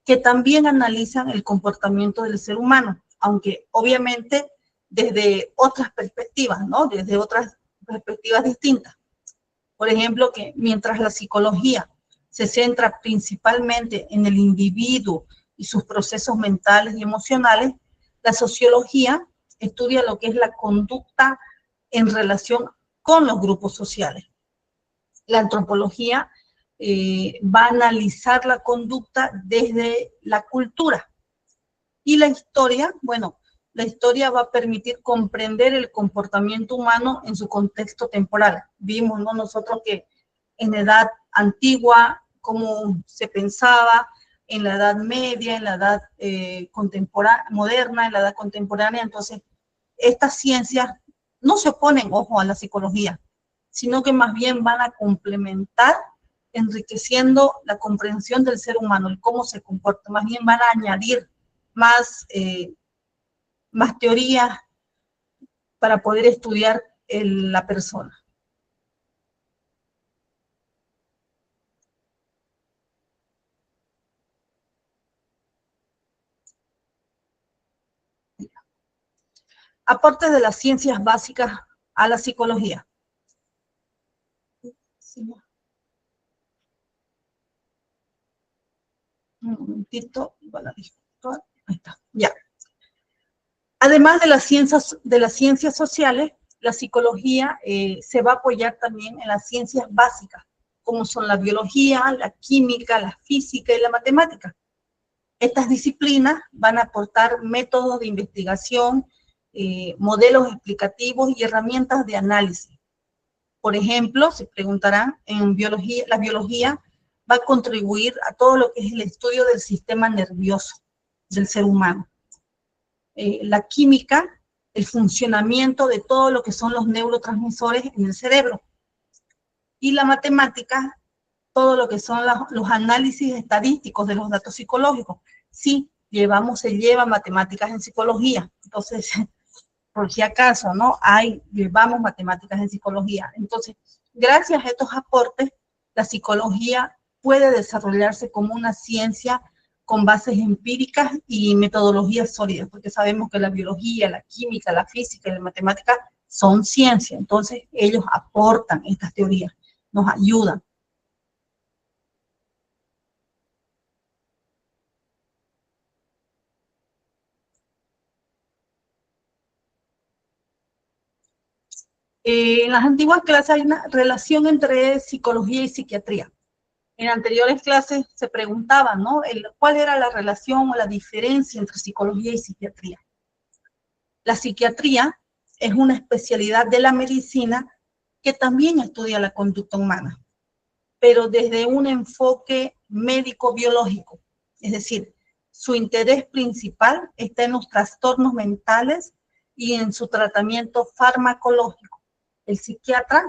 que también analizan el comportamiento del ser humano, aunque obviamente desde otras perspectivas, ¿no? Desde otras perspectivas distintas. Por ejemplo, que mientras la psicología se centra principalmente en el individuo y sus procesos mentales y emocionales, la sociología estudia lo que es la conducta en relación con los grupos sociales. La antropología va a analizar la conducta desde la cultura. Y la historia, bueno, la historia va a permitir comprender el comportamiento humano en su contexto temporal. Vimos, ¿no?, nosotros que en la edad antigua, cómo se pensaba, en la edad media, en la edad moderna, en la edad contemporánea. Entonces, estas ciencias no se oponen, ojo, a la psicología, sino que más bien van a complementar, enriqueciendo la comprensión del ser humano, el cómo se comporta. Más bien van a añadir más teorías para poder estudiar la persona. Aportes de las ciencias básicas a la psicología. Un momentito, ahí está, ya. Además de las ciencias sociales, la psicología se va a apoyar también en las ciencias básicas, como son la biología, la química, la física y la matemática. Estas disciplinas van a aportar métodos de investigación, modelos explicativos y herramientas de análisis. Por ejemplo, se preguntarán, en biología, la biología va a contribuir a todo lo que es el estudio del sistema nervioso del ser humano. La química, el funcionamiento de todo lo que son los neurotransmisores en el cerebro. Y la matemática, todo lo que son los análisis estadísticos de los datos psicológicos. Sí, se lleva matemáticas en psicología. Entonces, por si acaso, ¿no? Llevamos matemáticas en psicología. Entonces, gracias a estos aportes, la psicología puede desarrollarse como una ciencia con bases empíricas y metodologías sólidas, porque sabemos que la biología, la química, la física y la matemática son ciencia. Entonces, ellos aportan estas teorías, nos ayudan. En las antiguas clases hay una relación entre psicología y psiquiatría. En anteriores clases se preguntaba, ¿no?, cuál era la relación o la diferencia entre psicología y psiquiatría. La psiquiatría es una especialidad de la medicina que también estudia la conducta humana, pero desde un enfoque médico-biológico. Es decir, su interés principal está en los trastornos mentales y en su tratamiento farmacológico. El psiquiatra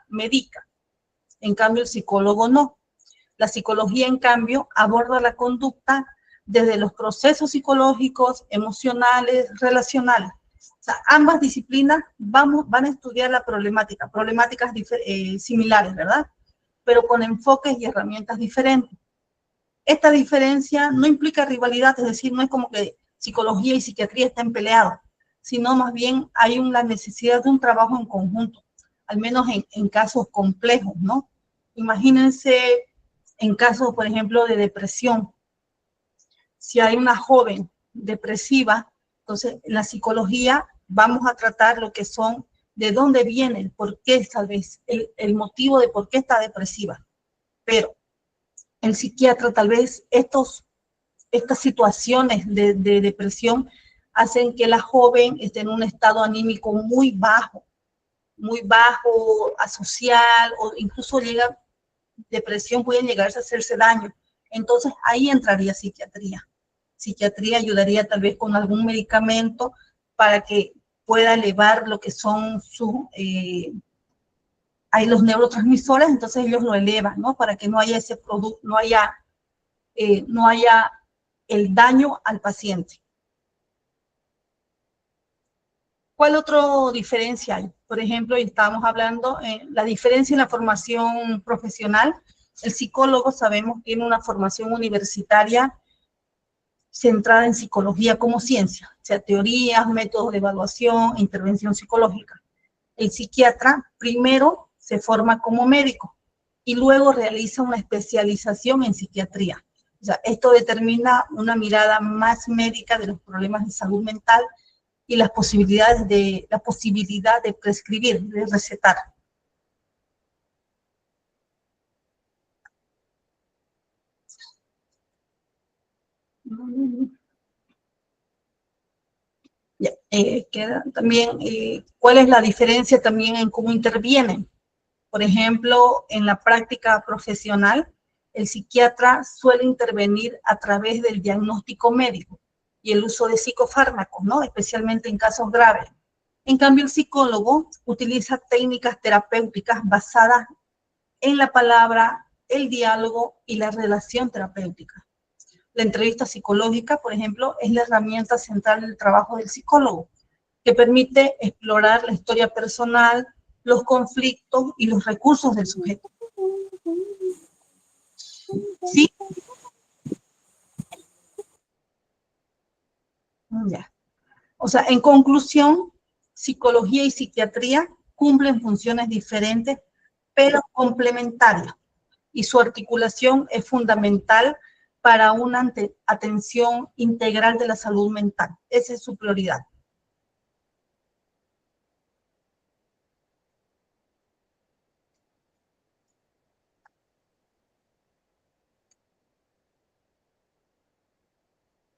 medica, en cambio el psicólogo no. La psicología, en cambio, aborda la conducta desde los procesos psicológicos, emocionales, relacionales. O sea, ambas disciplinas van a estudiar la problemáticas similares, ¿verdad? Pero con enfoques y herramientas diferentes. Esta diferencia no implica rivalidad, es decir, no es como que psicología y psiquiatría estén peleados, sino más bien hay la necesidad de un trabajo en conjunto, al menos en casos complejos, ¿no? Imagínense en casos, por ejemplo, de depresión. Si hay una joven depresiva, entonces en la psicología vamos a tratar lo que son de dónde viene, el por qué, tal vez, el motivo de por qué está depresiva. Pero el psiquiatra, tal vez, estas situaciones de depresión hacen que la joven esté en un estado anímico muy bajo, asocial, o incluso depresión puede llegarse a hacerse daño. Entonces ahí entraría psiquiatría. Psiquiatría ayudaría tal vez con algún medicamento para que pueda elevar lo que son hay los neurotransmisores, entonces ellos lo elevan, ¿no? Para que no haya ese producto, no haya el daño al paciente. ¿Cuál otra diferencia hay? Por ejemplo, estábamos hablando la diferencia en la formación profesional El psicólogo, sabemos, tiene una formación universitaria centrada en psicología como ciencia, o sea, teorías, métodos de evaluación, intervención psicológica. El psiquiatra primero se forma como médico y luego realiza una especialización en psiquiatría. O sea, esto determina una mirada más médica de los problemas de salud mental y la posibilidad de prescribir, de recetar. Ya, queda también, ¿cuál es la diferencia también en cómo intervienen? Por ejemplo, en la práctica profesional, el psiquiatra suele intervenir a través del diagnóstico médico y el uso de psicofármacos, ¿no? Especialmente en casos graves. En cambio, el psicólogo utiliza técnicas terapéuticas basadas en la palabra, el diálogo y la relación terapéutica. La entrevista psicológica, por ejemplo, es la herramienta central del trabajo del psicólogo, que permite explorar la historia personal, los conflictos y los recursos del sujeto. ¿Sí? Ya. O sea, en conclusión, psicología y psiquiatría cumplen funciones diferentes, pero complementarias, y su articulación es fundamental para una atención integral de la salud mental. Esa es su prioridad.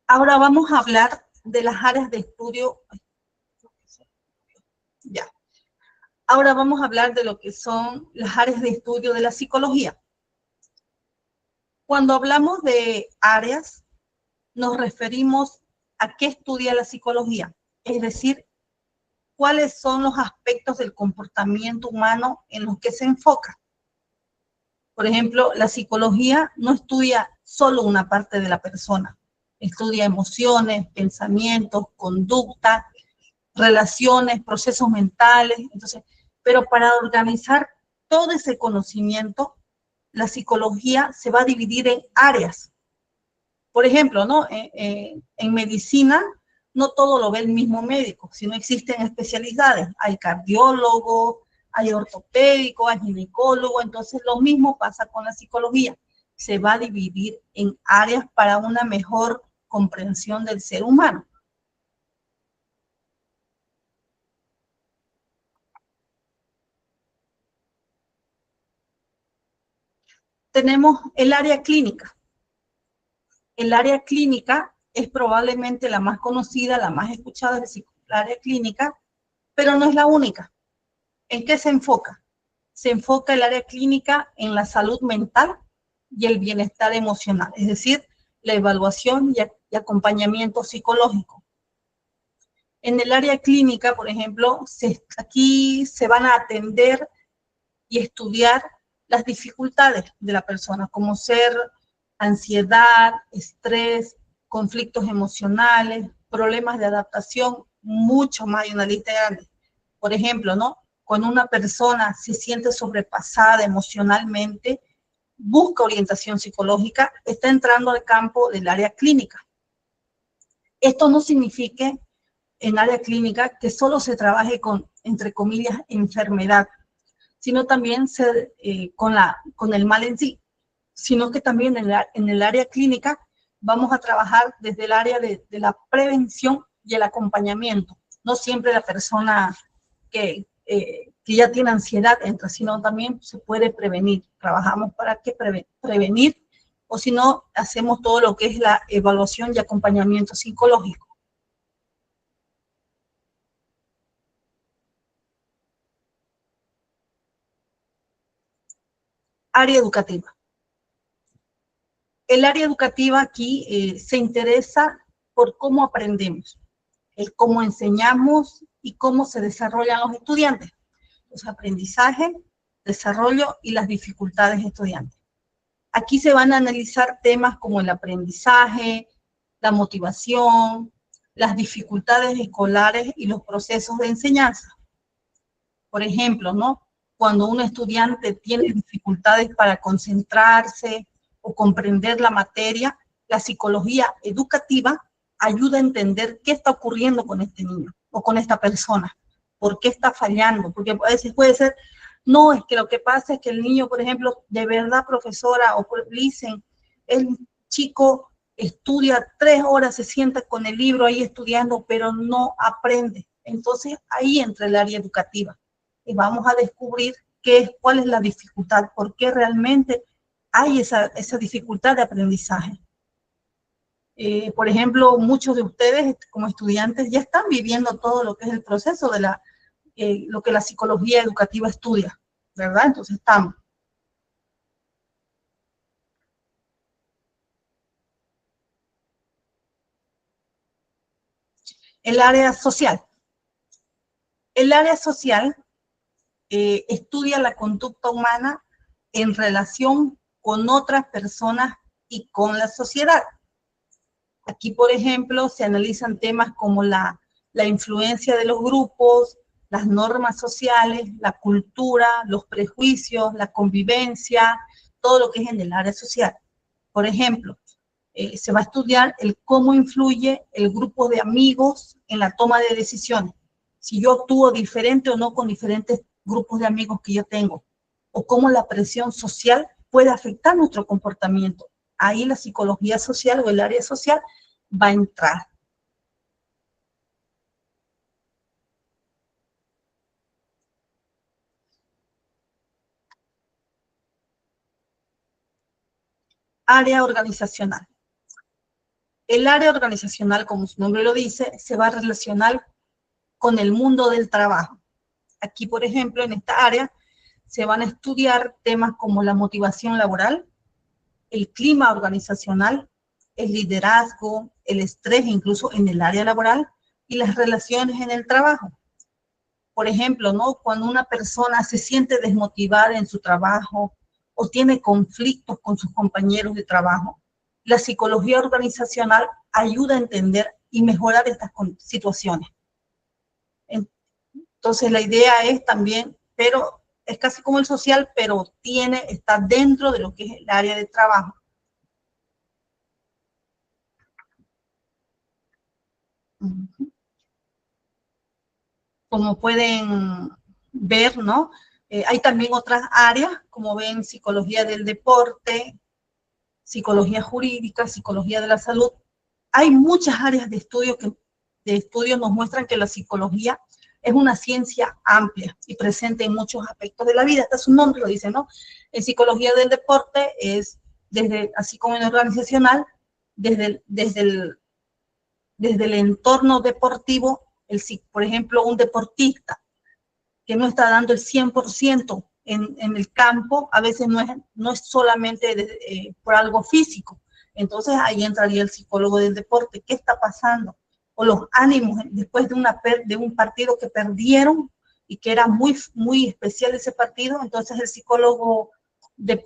Ahora vamos a hablar de las áreas de estudio. Ya. Ahora vamos a hablar de lo que son las áreas de estudio de la psicología. Cuando hablamos de áreas, nos referimos a qué estudia la psicología, es decir, cuáles son los aspectos del comportamiento humano en los que se enfoca. Por ejemplo, la psicología no estudia solo una parte de la persona, estudia emociones, pensamientos, conducta, relaciones, procesos mentales. Entonces, pero para organizar todo ese conocimiento, la psicología se va a dividir en áreas. Por ejemplo, ¿no? En medicina no todo lo ve el mismo médico, sino existen especialidades. Hay cardiólogo, hay ortopédico, hay ginecólogo. Entonces lo mismo pasa con la psicología. Se va a dividir en áreas para una mejor comprensión del ser humano. Tenemos el área clínica. El área clínica es probablemente la más conocida, la más escuchada, es la área clínica, pero no es la única. ¿En qué se enfoca? Se enfoca el área clínica en la salud mental y el bienestar emocional, es decir, la evaluación y acompañamiento psicológico. En el área clínica, por ejemplo, aquí se van a atender y estudiar las dificultades de la persona, como ser ansiedad, estrés, conflictos emocionales, problemas de adaptación, mucho más, hay una lista grande. Por ejemplo, ¿no? Cuando una persona se siente sobrepasada emocionalmente, busca orientación psicológica, está entrando al campo del área clínica. Esto no significa en área clínica que solo se trabaje con, entre comillas, enfermedad, sino también con el mal en sí, sino que también en el área clínica vamos a trabajar desde el área de la prevención y el acompañamiento. No siempre la persona que ya tiene ansiedad entra, sino también se puede prevenir. Trabajamos para que prevenir, o si no, hacemos todo lo que es la evaluación y acompañamiento psicológico. Área educativa. El área educativa aquí se interesa por cómo aprendemos, el cómo enseñamos y cómo se desarrollan los estudiantes. Los aprendizajes, desarrollo y las dificultades estudiantes. Aquí se van a analizar temas como el aprendizaje, la motivación, las dificultades escolares y los procesos de enseñanza. Por ejemplo, ¿no? cuando un estudiante tiene dificultades para concentrarse o comprender la materia, la psicología educativa ayuda a entender qué está ocurriendo con este niño o con esta persona, por qué está fallando, porque a veces puede ser, no, es que lo que pasa es que el niño, por ejemplo, de verdad, profesora, o dicen, el chico estudia 3 horas, se sienta con el libro ahí estudiando, pero no aprende. Entonces, ahí entra el área educativa. Y vamos a descubrir cuál es la dificultad, por qué realmente hay esa dificultad de aprendizaje. Por ejemplo, muchos de ustedes como estudiantes ya están viviendo todo lo que es el proceso de lo que la psicología educativa estudia, ¿verdad? Entonces estamos. El área social. El área social estudia la conducta humana en relación con otras personas y con la sociedad. Aquí, por ejemplo, se analizan temas como la influencia de los grupos, las normas sociales, la cultura, los prejuicios, la convivencia, todo lo que es en el área social. Por ejemplo, se va a estudiar cómo influye el grupo de amigos en la toma de decisiones. Si yo actúo diferente o no con diferentes grupos de amigos que yo tengo, o cómo la presión social puede afectar nuestro comportamiento. Ahí la psicología social o el área social va a entrar. Área organizacional. El área organizacional, como su nombre lo dice, se va a relacionar con el mundo del trabajo. Aquí, por ejemplo, en esta área, se van a estudiar temas como la motivación laboral, el clima organizacional, el liderazgo, el estrés, incluso en el área laboral, y las relaciones en el trabajo. Por ejemplo, ¿no? Cuando una persona se siente desmotivada en su trabajo o tiene conflictos con sus compañeros de trabajo, la psicología organizacional ayuda a entender y mejorar estas situaciones. Entonces, la idea es también, pero es casi como el social, pero está dentro de lo que es el área de trabajo. Como pueden ver, ¿no? Hay también otras áreas, como ven, psicología del deporte, psicología jurídica, psicología de la salud. Hay muchas áreas de estudio nos muestran que la psicología es una ciencia amplia y presente en muchos aspectos de la vida. Hasta su nombre lo dice, ¿no? En psicología del deporte es así como en organizacional, desde el entorno deportivo, por ejemplo, un deportista que no está dando el 100% en el campo, a veces no es solamente por algo físico. Entonces ahí entraría el psicólogo del deporte. ¿Qué está pasando? O los ánimos después de un partido que perdieron y que era muy, muy especial ese partido, entonces el psicólogo del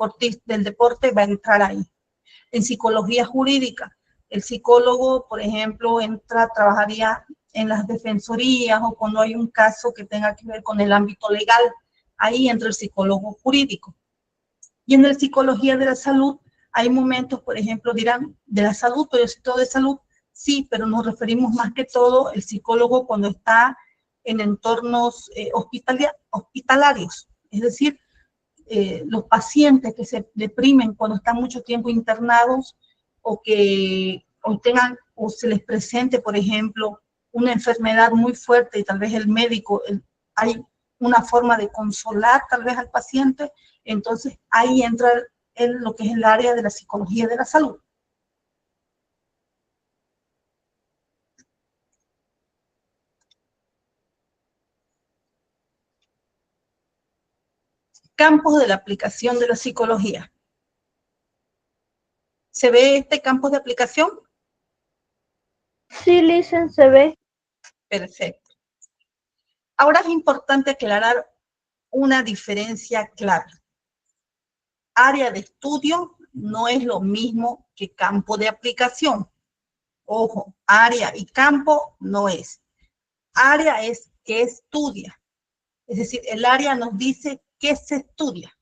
deporte va a entrar ahí. En psicología jurídica, el psicólogo, por ejemplo, trabajaría en las defensorías o cuando hay un caso que tenga que ver con el ámbito legal, ahí entra el psicólogo jurídico. Y en la psicología de la salud, hay momentos, por ejemplo, dirán, de la salud, pero es todo de salud, sí, pero nos referimos más que todo el psicólogo cuando está en entornos hospitalarios, es decir, los pacientes que se deprimen cuando están mucho tiempo internados o que o se les presente, por ejemplo, una enfermedad muy fuerte y tal vez el médico, hay una forma de consolar tal vez al paciente, entonces ahí entra lo que es el área de la psicología de la salud. Campos de la aplicación de la psicología. ¿Se ve este campo de aplicación? Sí, Licen, se ve. Perfecto. Ahora es importante aclarar una diferencia clara. Área de estudio no es lo mismo que campo de aplicación. Ojo, área y campo no es. Área es que estudia. Es decir, el área nos dice qué se estudia.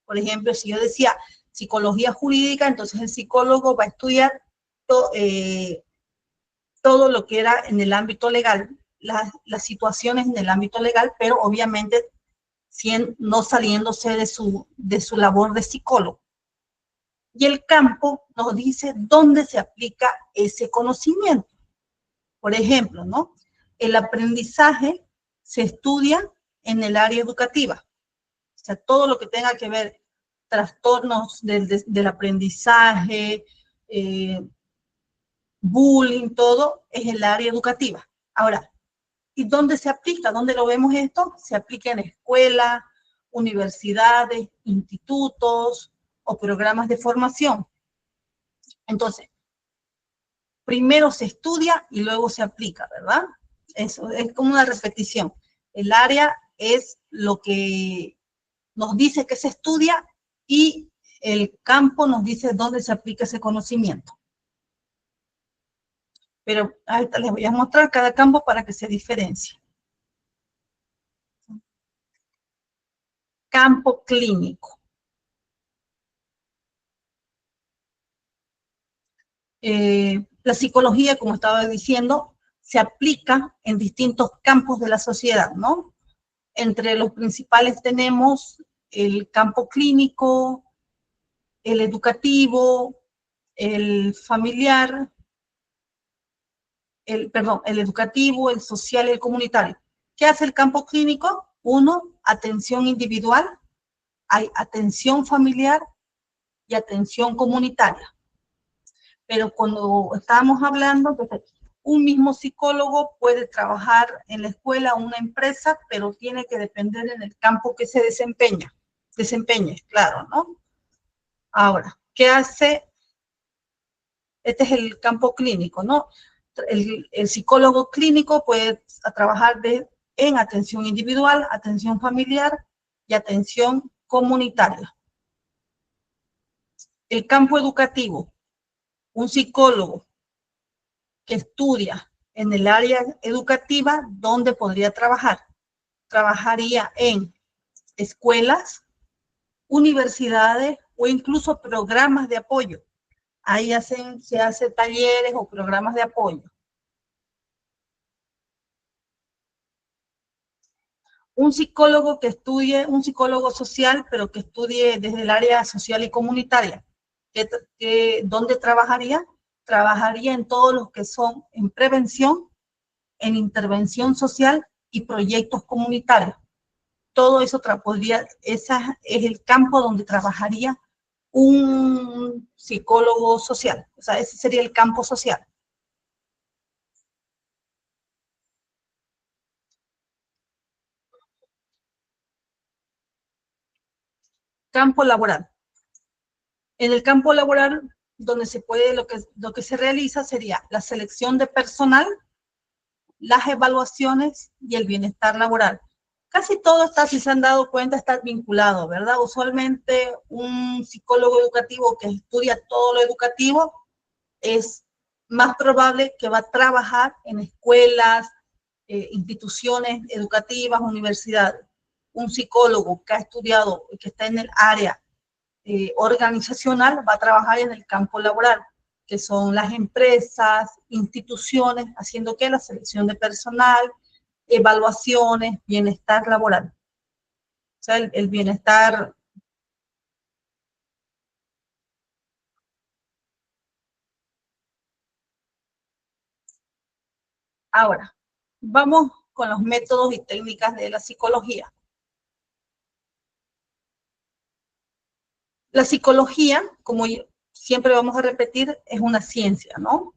Por ejemplo, si yo decía psicología jurídica, entonces el psicólogo va a estudiar todo lo que era en el ámbito legal, las situaciones en el ámbito legal, pero obviamente no saliéndose de su labor de psicólogo. Y el campo nos dice dónde se aplica ese conocimiento. Por ejemplo, ¿no? El aprendizaje se estudia en el área educativa. O sea, todo lo que tenga que ver trastornos del aprendizaje, bullying, todo es el área educativa. Ahora, ¿y dónde se aplica? ¿Dónde lo vemos esto? Se aplica en escuelas, universidades, institutos o programas de formación. Entonces, primero se estudia y luego se aplica, ¿verdad? Eso es como una repetición. El área es lo que nos dice que se estudia y el campo nos dice dónde se aplica ese conocimiento. Pero ahorita les voy a mostrar cada campo para que se diferencie. Campo clínico. La psicología, como estaba diciendo, se aplica en distintos campos de la sociedad, ¿no? Entre los principales tenemos el campo clínico, el educativo, el familiar, el educativo, el social y el comunitario. ¿Qué hace el campo clínico? Uno, atención individual, hay atención familiar y atención comunitaria. Pero cuando estábamos hablando, un mismo psicólogo puede trabajar en la escuela o una empresa, pero tiene que depender en el campo que se desempeñe, claro, ¿no? Ahora, ¿qué hace? Este es el campo clínico, ¿no? El psicólogo clínico puede trabajar en atención individual, atención familiar y atención comunitaria. El campo educativo, un psicólogo que estudia en el área educativa, ¿dónde podría trabajar? Trabajaría en escuelas, universidades o incluso programas de apoyo. Ahí se hacen talleres o programas de apoyo. Un psicólogo un psicólogo social, pero que estudie desde el área social y comunitaria. ¿Dónde trabajaría? Trabajaría en todos los que son en prevención, en intervención social y proyectos comunitarios. Todo eso ese es el campo donde trabajaría un psicólogo social. O sea, ese sería el campo social. Campo laboral. En el campo laboral, donde lo que se realiza sería la selección de personal, las evaluaciones y el bienestar laboral. Casi todo está, si se han dado cuenta, está vinculado, ¿verdad? Usualmente un psicólogo educativo que estudia todo lo educativo es más probable que va a trabajar en escuelas, instituciones educativas, universidades. Un psicólogo que ha estudiado, que está en el área organizacional, va a trabajar en el campo laboral, que son las empresas, instituciones, haciendo que la selección de personal, evaluaciones, bienestar laboral. O sea, el bienestar. Ahora, vamos con los métodos y técnicas de la psicología. La psicología, como siempre vamos a repetir, es una ciencia, ¿no?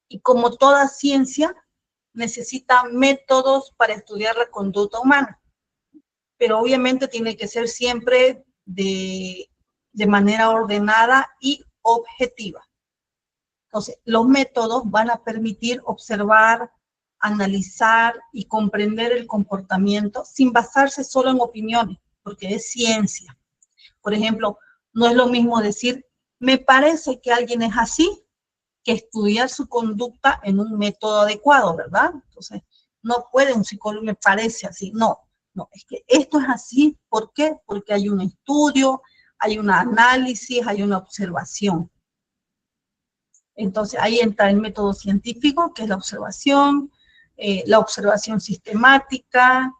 Y como toda ciencia, necesita métodos para estudiar la conducta humana. Pero obviamente tiene que ser siempre de manera ordenada y objetiva. Entonces, los métodos van a permitir observar, analizar y comprender el comportamiento sin basarse solo en opiniones, porque es ciencia. Por ejemplo, no es lo mismo decir, me parece que alguien es así, que estudiar su conducta en un método adecuado, ¿verdad? Entonces, no puede un psicólogo, me parece así, no, No, es que esto es así. ¿Por qué? Porque hay un estudio, hay un análisis, hay una observación. Entonces, ahí entra el método científico, que es la observación sistemática,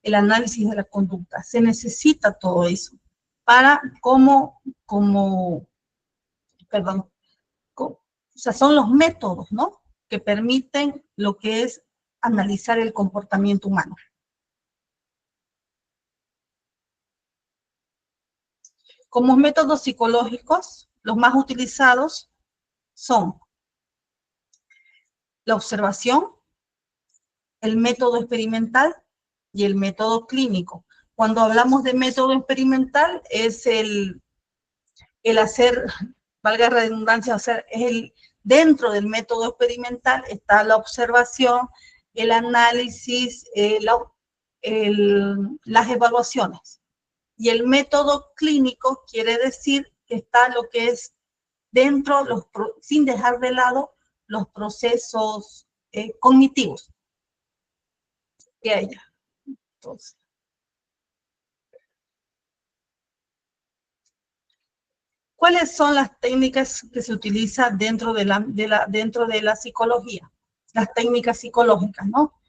el análisis de la conducta. Se necesita todo eso para o sea, son los métodos, ¿no?, que permiten lo que es analizar el comportamiento humano. Como métodos psicológicos, los más utilizados son la observación, el método experimental y el método clínico. Cuando hablamos de método experimental es el hacer, valga la redundancia, dentro del método experimental está la observación, el análisis, las evaluaciones. Y el método clínico quiere decir que está lo que es dentro, sin dejar de lado los procesos cognitivos que hay. Entonces, ¿cuáles son las técnicas que se utilizan dentro de la psicología? Las técnicas psicológicas, ¿no?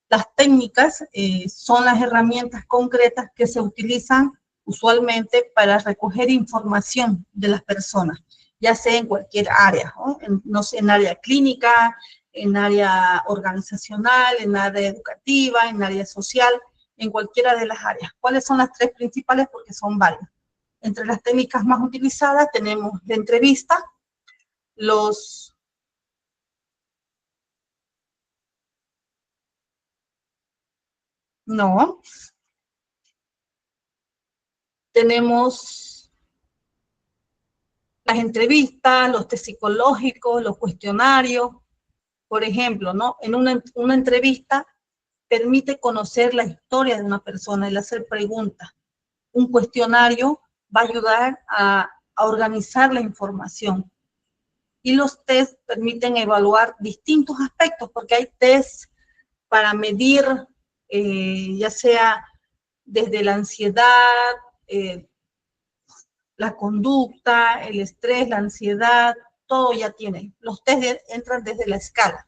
Las técnicas son las herramientas concretas que se utilizan usualmente para recoger información de las personas, ya sea en cualquier área, ¿no? No sé, en área clínica, en área organizacional, en área educativa, en área social, en cualquiera de las áreas. ¿Cuáles son las tres principales? Porque son varias. Entre las técnicas más utilizadas tenemos la entrevista, tenemos las entrevistas, los test psicológicos, los cuestionarios. Por ejemplo, ¿no?, en una entrevista permite conocer la historia de una persona, el hacer preguntas. Un cuestionario va a ayudar a organizar la información. Y los test permiten evaluar distintos aspectos, porque hay test para medir, ya sea desde la ansiedad, la conducta, el estrés, la ansiedad, todo ya tiene. Los test entran desde la escala.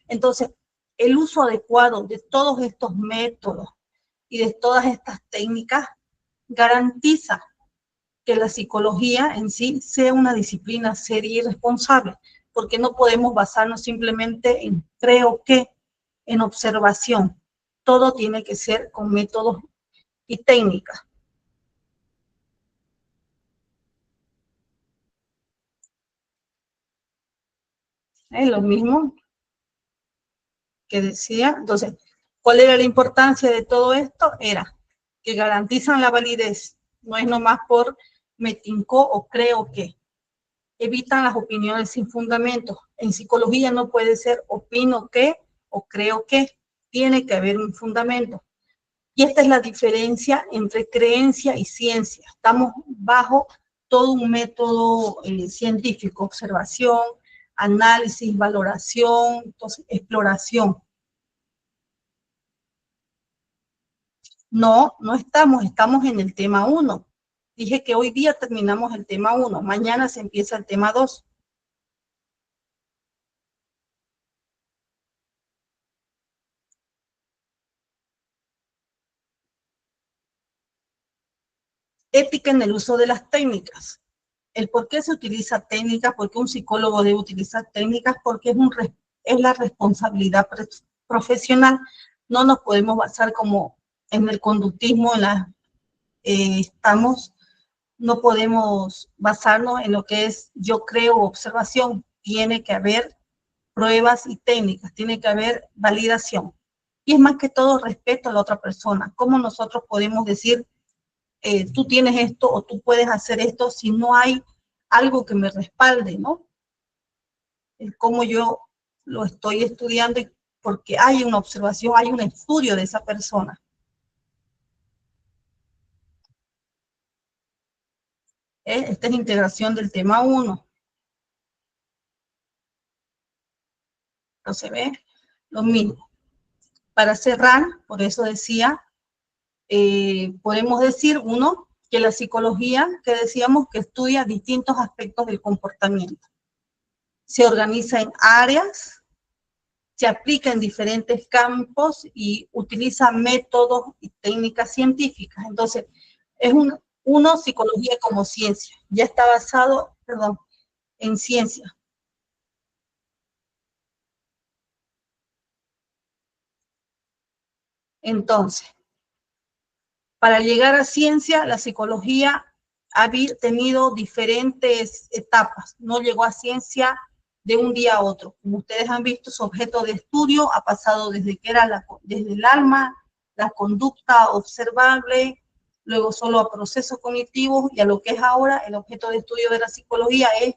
Entonces, el uso adecuado de todos estos métodos y de todas estas técnicas garantiza que la psicología en sí sea una disciplina seria y responsable, porque no podemos basarnos simplemente en creo que, en observación. Todo tiene que ser con métodos y técnicas. Es lo mismo que decía. Entonces, ¿cuál era la importancia de todo esto? Era que garantizan la validez. No es nomás por me tincó o creo que. Evitan las opiniones sin fundamento. En psicología no puede ser opino que o creo que. Tiene que haber un fundamento. Y esta es la diferencia entre creencia y ciencia. Estamos bajo todo un método científico, observación, análisis, valoración, entonces, exploración. No estamos en el tema 1. Dije que hoy día terminamos el tema 1, mañana se empieza el tema 2. Ética en el uso de las técnicas. El por qué se utiliza técnicas, por qué un psicólogo debe utilizar técnicas, porque es la responsabilidad profesional. No nos podemos basar como en el conductismo, no podemos basarnos en lo que es yo creo observación. Tiene que haber pruebas y técnicas, tiene que haber validación. Y es más que todo respeto a la otra persona. ¿Cómo nosotros podemos decir, tú tienes esto o tú puedes hacer esto si no hay algo que me respalde, ¿no? Es como yo lo estoy estudiando porque hay una observación, hay un estudio de esa persona. Esta es la integración del tema 1. Entonces, ve lo mismo. Para cerrar, por eso decía, Podemos decir, uno, que la psicología, que decíamos que estudia distintos aspectos del comportamiento. Se organiza en áreas, se aplica en diferentes campos y utiliza métodos y técnicas científicas. Entonces, es uno, psicología como ciencia. Ya está basado, en ciencia. Entonces, para llegar a ciencia, la psicología ha tenido diferentes etapas. No llegó a ciencia de un día a otro. Como ustedes han visto, su objeto de estudio ha pasado desde que era desde el alma, la conducta observable, luego solo a procesos cognitivos, y a lo que es ahora el objeto de estudio de la psicología es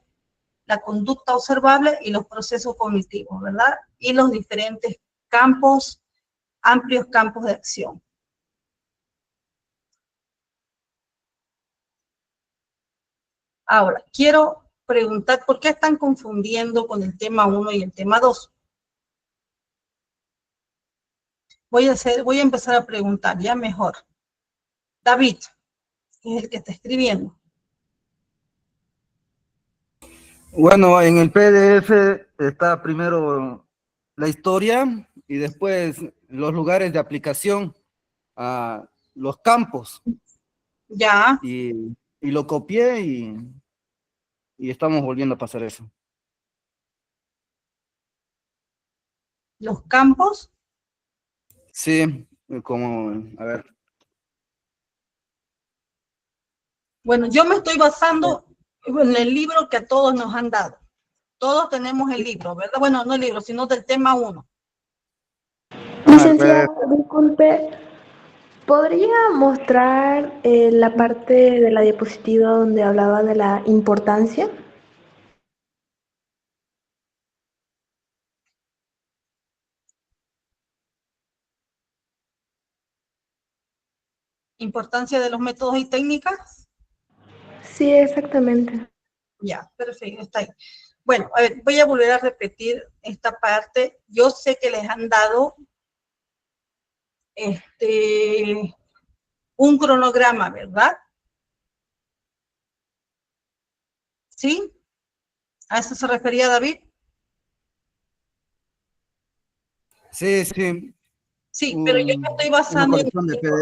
la conducta observable y los procesos cognitivos, ¿verdad? Y los diferentes campos, amplios campos de acción. Ahora, quiero preguntar, ¿por qué están confundiendo con el tema 1 y el tema 2? Voy a empezar a preguntar, ya mejor. David, que es el que está escribiendo. Bueno, en el PDF está primero la historia y después los lugares de aplicación a los campos. Ya. Y lo copié y estamos volviendo a pasar eso. ¿Los campos? Sí, como, a ver. Bueno, yo me estoy basando en el libro que a todos nos han dado. Todos tenemos el libro, ¿verdad? Bueno, no el libro, sino del tema 1. Licenciada, disculpe, ¿podría mostrar la parte de la diapositiva donde hablaba de la importancia? Importancia de los métodos y técnicas. Sí, exactamente. Ya, perfecto, está ahí. Bueno, a ver, voy a volver a repetir esta parte. Yo sé que les han dado un cronograma, ¿verdad? ¿Sí? ¿A eso se refería David? Sí, sí. Sí, pero yo me estoy basando en el libro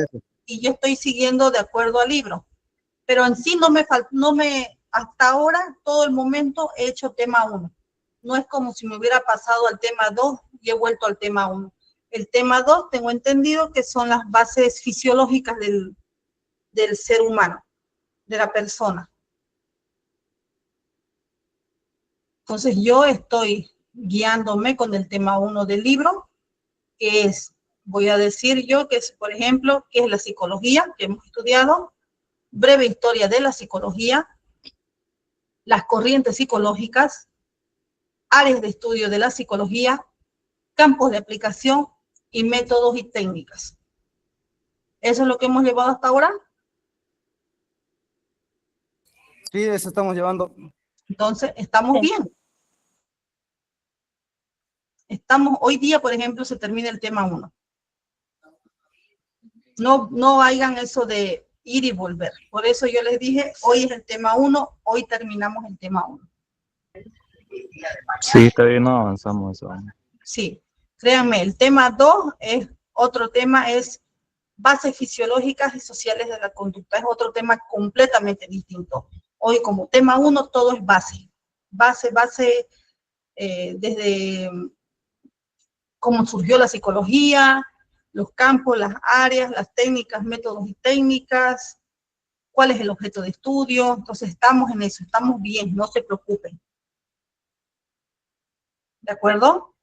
y yo estoy siguiendo de acuerdo al libro. Pero en sí hasta ahora, todo el momento he hecho tema 1. No es como si me hubiera pasado al tema 2 y he vuelto al tema 1. El tema 2 tengo entendido que son las bases fisiológicas del ser humano, de la persona. Entonces yo estoy guiándome con el tema 1 del libro, que es, voy a decir yo, que es, por ejemplo, que es la psicología, que hemos estudiado, breve historia de la psicología, las corrientes psicológicas, áreas de estudio de la psicología, campos de aplicación y métodos y técnicas. ¿Eso es lo que hemos llevado hasta ahora? Sí, eso estamos llevando. Entonces, estamos bien. Hoy día, por ejemplo, se termina el tema 1. No hagan eso de ir y volver. Por eso yo les dije, hoy es el tema 1, hoy terminamos el tema 1. Sí, todavía no avanzamos eso. Sí, créanme, el tema 2 es otro tema, es bases fisiológicas y sociales de la conducta. Es otro tema completamente distinto. Hoy como tema 1 todo es base. Base, desde cómo surgió la psicología, los campos, las áreas, las técnicas, métodos y técnicas, cuál es el objeto de estudio. Entonces estamos en eso, estamos bien, no se preocupen. ¿De acuerdo?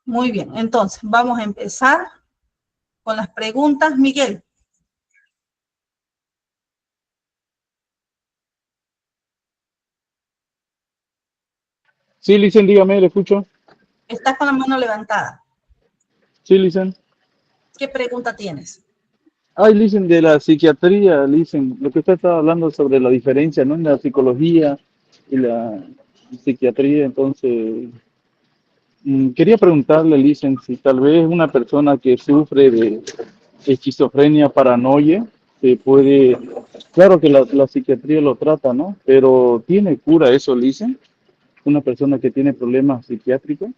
Muy bien, entonces vamos a empezar con las preguntas. Miguel. Sí, Licen, dígame, le escucho. Estás con la mano levantada. Sí, Licen. ¿Qué pregunta tienes? Ay, Licen, de la psiquiatría, Licen, lo que usted estaba hablando sobre la diferencia, ¿no? En la psicología y la psiquiatría, entonces, Quería preguntarle, Licen, si tal vez una persona que sufre de esquizofrenia, paranoia, se puede, claro que la psiquiatría lo trata, ¿no? Pero ¿tiene cura eso, Licen? Una persona que tiene problemas psiquiátricos.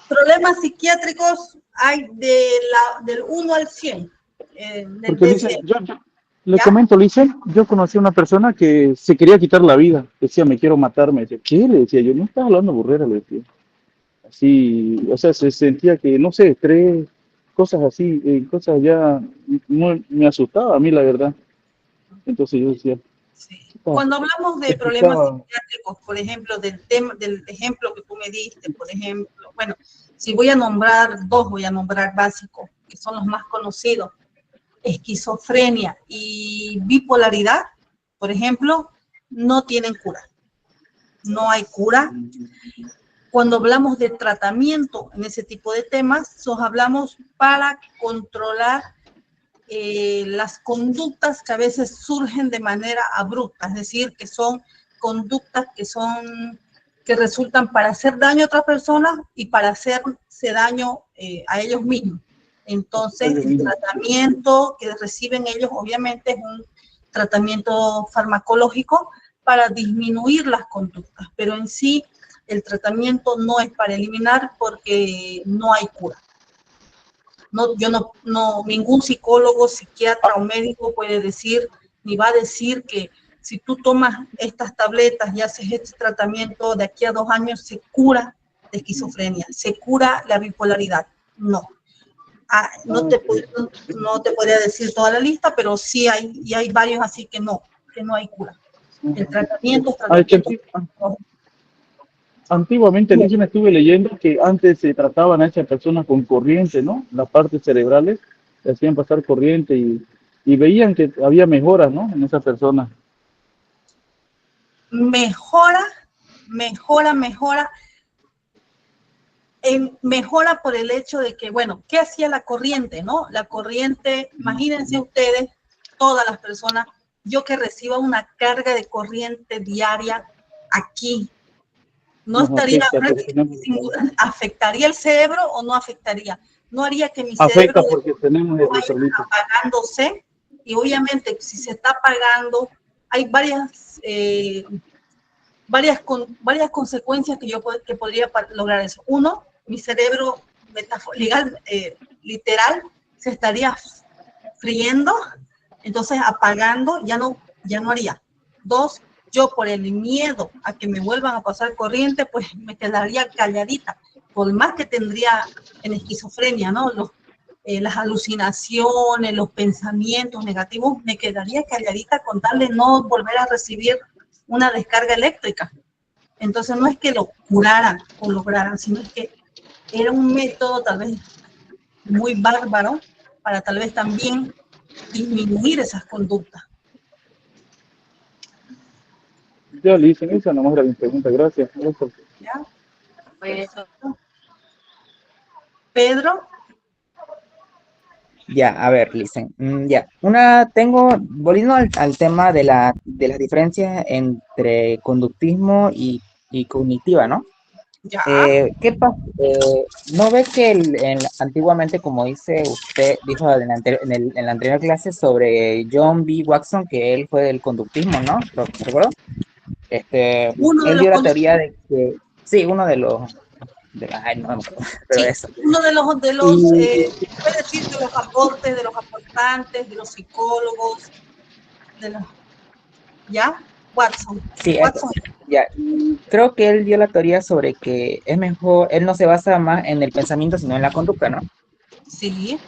Problemas psiquiátricos hay del 1 al 100. Porque Desde, Licen, yo le ¿ya? comento, Licen, yo conocí a una persona que se quería quitar la vida, decía, me quiero matar, me decía, ¿qué? Le decía yo, no estás hablando burrera, le decía. Así, o sea, se sentía que, no sé, estrés, cosas así, cosas ya, me asustaba a mí, la verdad. Entonces yo decía, Sí. "Puta", Cuando hablamos de problemas escuchaba, psiquiátricos, por ejemplo, del tema, del ejemplo que tú me diste, por ejemplo, bueno, si voy a nombrar dos, voy a nombrar básicos, que son los más conocidos, esquizofrenia y bipolaridad, por ejemplo, no tienen cura. No hay cura. Cuando hablamos de tratamiento en ese tipo de temas, hablamos para controlar las conductas que a veces surgen de manera abrupta, es decir, que son conductas que resultan para hacer daño a otras personas y para hacerse daño a ellos mismos. Entonces, el tratamiento que reciben ellos obviamente es un tratamiento farmacológico para disminuir las conductas, pero en sí el tratamiento no es para eliminar porque no hay cura. Ningún psicólogo, psiquiatra o médico puede decir, ni va a decir que si tú tomas estas tabletas y haces este tratamiento, de aquí a 2 años se cura de esquizofrenia, se cura la bipolaridad. No. No te podría decir toda la lista, pero sí hay varios así que no hay cura. El tratamiento es ah, es que tratamiento. antiguamente, Licen, estuve leyendo que antes se trataban a esas personas con corriente, ¿no? Las partes cerebrales, le hacían pasar corriente y veían que había mejoras, ¿no? En esas personas. Mejora. Mejora por el hecho de que, bueno, ¿qué hacía la corriente, no? La corriente, imagínense ustedes, todas las personas, yo que reciba una carga de corriente diaria aquí, no Nos estaría, afecta, porque tenemos, ¿afectaría el cerebro o no afectaría? No haría que mi cerebro afecta porque tenemos vaya electrolitos. apagándose, y obviamente si se está apagando, hay varias consecuencias que podría lograr eso. Uno, mi cerebro literal se estaría friendo, entonces apagando ya no haría. Dos, yo por el miedo a que me vuelvan a pasar corriente, pues me quedaría calladita, por más que tendría en esquizofrenia, ¿no? Las alucinaciones, los pensamientos negativos, me quedaría calladita con tal de no volver a recibir una descarga eléctrica. Entonces no es que lo curaran o lograran, sino es que era un método tal vez muy bárbaro para tal vez también disminuir esas conductas. Ya, Licen, esa nomás era mi pregunta, gracias. Gracias. ¿Ya? Pedro. Ya, a ver, listen. Ya, volviendo al tema de las diferencias entre conductismo y cognitiva, ¿no? Ya. ¿Qué pasa? ¿No ve que antiguamente, como dijo en la anterior clase sobre John B. Watson, que él fue del conductismo, ¿no? ¿Recuerdo? Uno de Él los dio la teoría de que, sí, uno ay, no me acuerdo, pero sí, eso. uno de los Y puede decir de los aportes, de los aportantes, de los psicólogos, ¿ya? Watson. sí, eso. Watson. Ya, y creo que él dio la teoría sobre que es mejor, él no se basa más en el pensamiento, sino en la conducta, ¿no? Sí.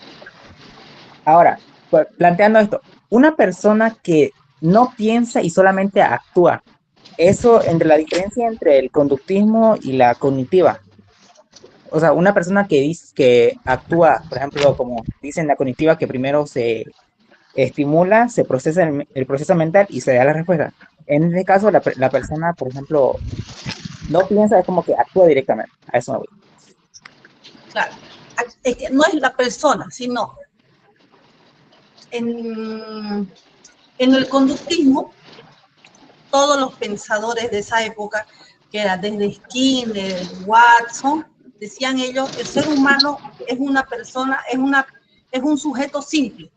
Ahora, pues, planteando esto, una persona que no piensa y solamente actúa, eso entre la diferencia entre el conductismo y la cognitiva. O sea, una persona que actúa, por ejemplo, como dicen la cognitiva, que primero se estimula, se procesa el proceso mental y se da la respuesta. En este caso, la persona, por ejemplo, no piensa, es como que actúa directamente. A eso me voy. Claro. Es que no es la persona, sino en el conductismo, todos los pensadores de esa época, que era desde Skinner, Watson, decían ellos, el ser humano es una persona, es un sujeto simple.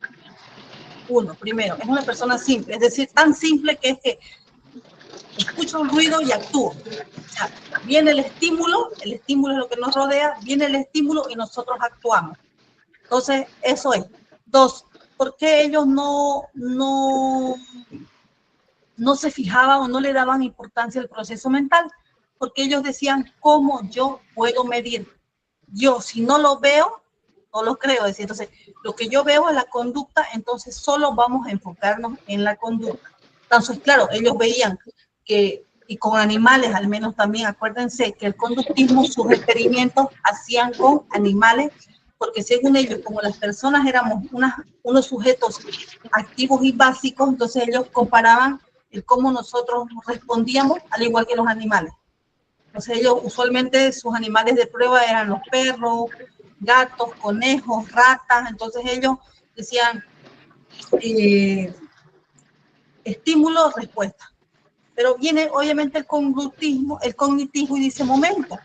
Primero, es una persona simple, es decir, tan simple que es que escucha un ruido y actúa. O sea, viene el estímulo es lo que nos rodea, viene el estímulo y nosotros actuamos. Entonces, eso es. 2, ¿por qué ellos no se fijaban o no le daban importancia al proceso mental? Porque ellos decían, ¿cómo yo puedo medir? Yo, si no lo veo, no lo creo. Es decir, entonces, lo que yo veo es la conducta, entonces solo vamos a enfocarnos en la conducta. Entonces, claro, ellos veían que, y con animales al menos también, acuérdense que el conductismo, sus experimentos hacían con animales, porque según ellos, como las personas éramos unos sujetos activos y básicos, entonces ellos comparaban el cómo nosotros respondíamos al igual que los animales. Entonces ellos usualmente sus animales de prueba eran los perros, gatos, conejos, ratas. Entonces ellos decían estímulo, respuesta. Pero viene obviamente el cognitivo y dice, momento,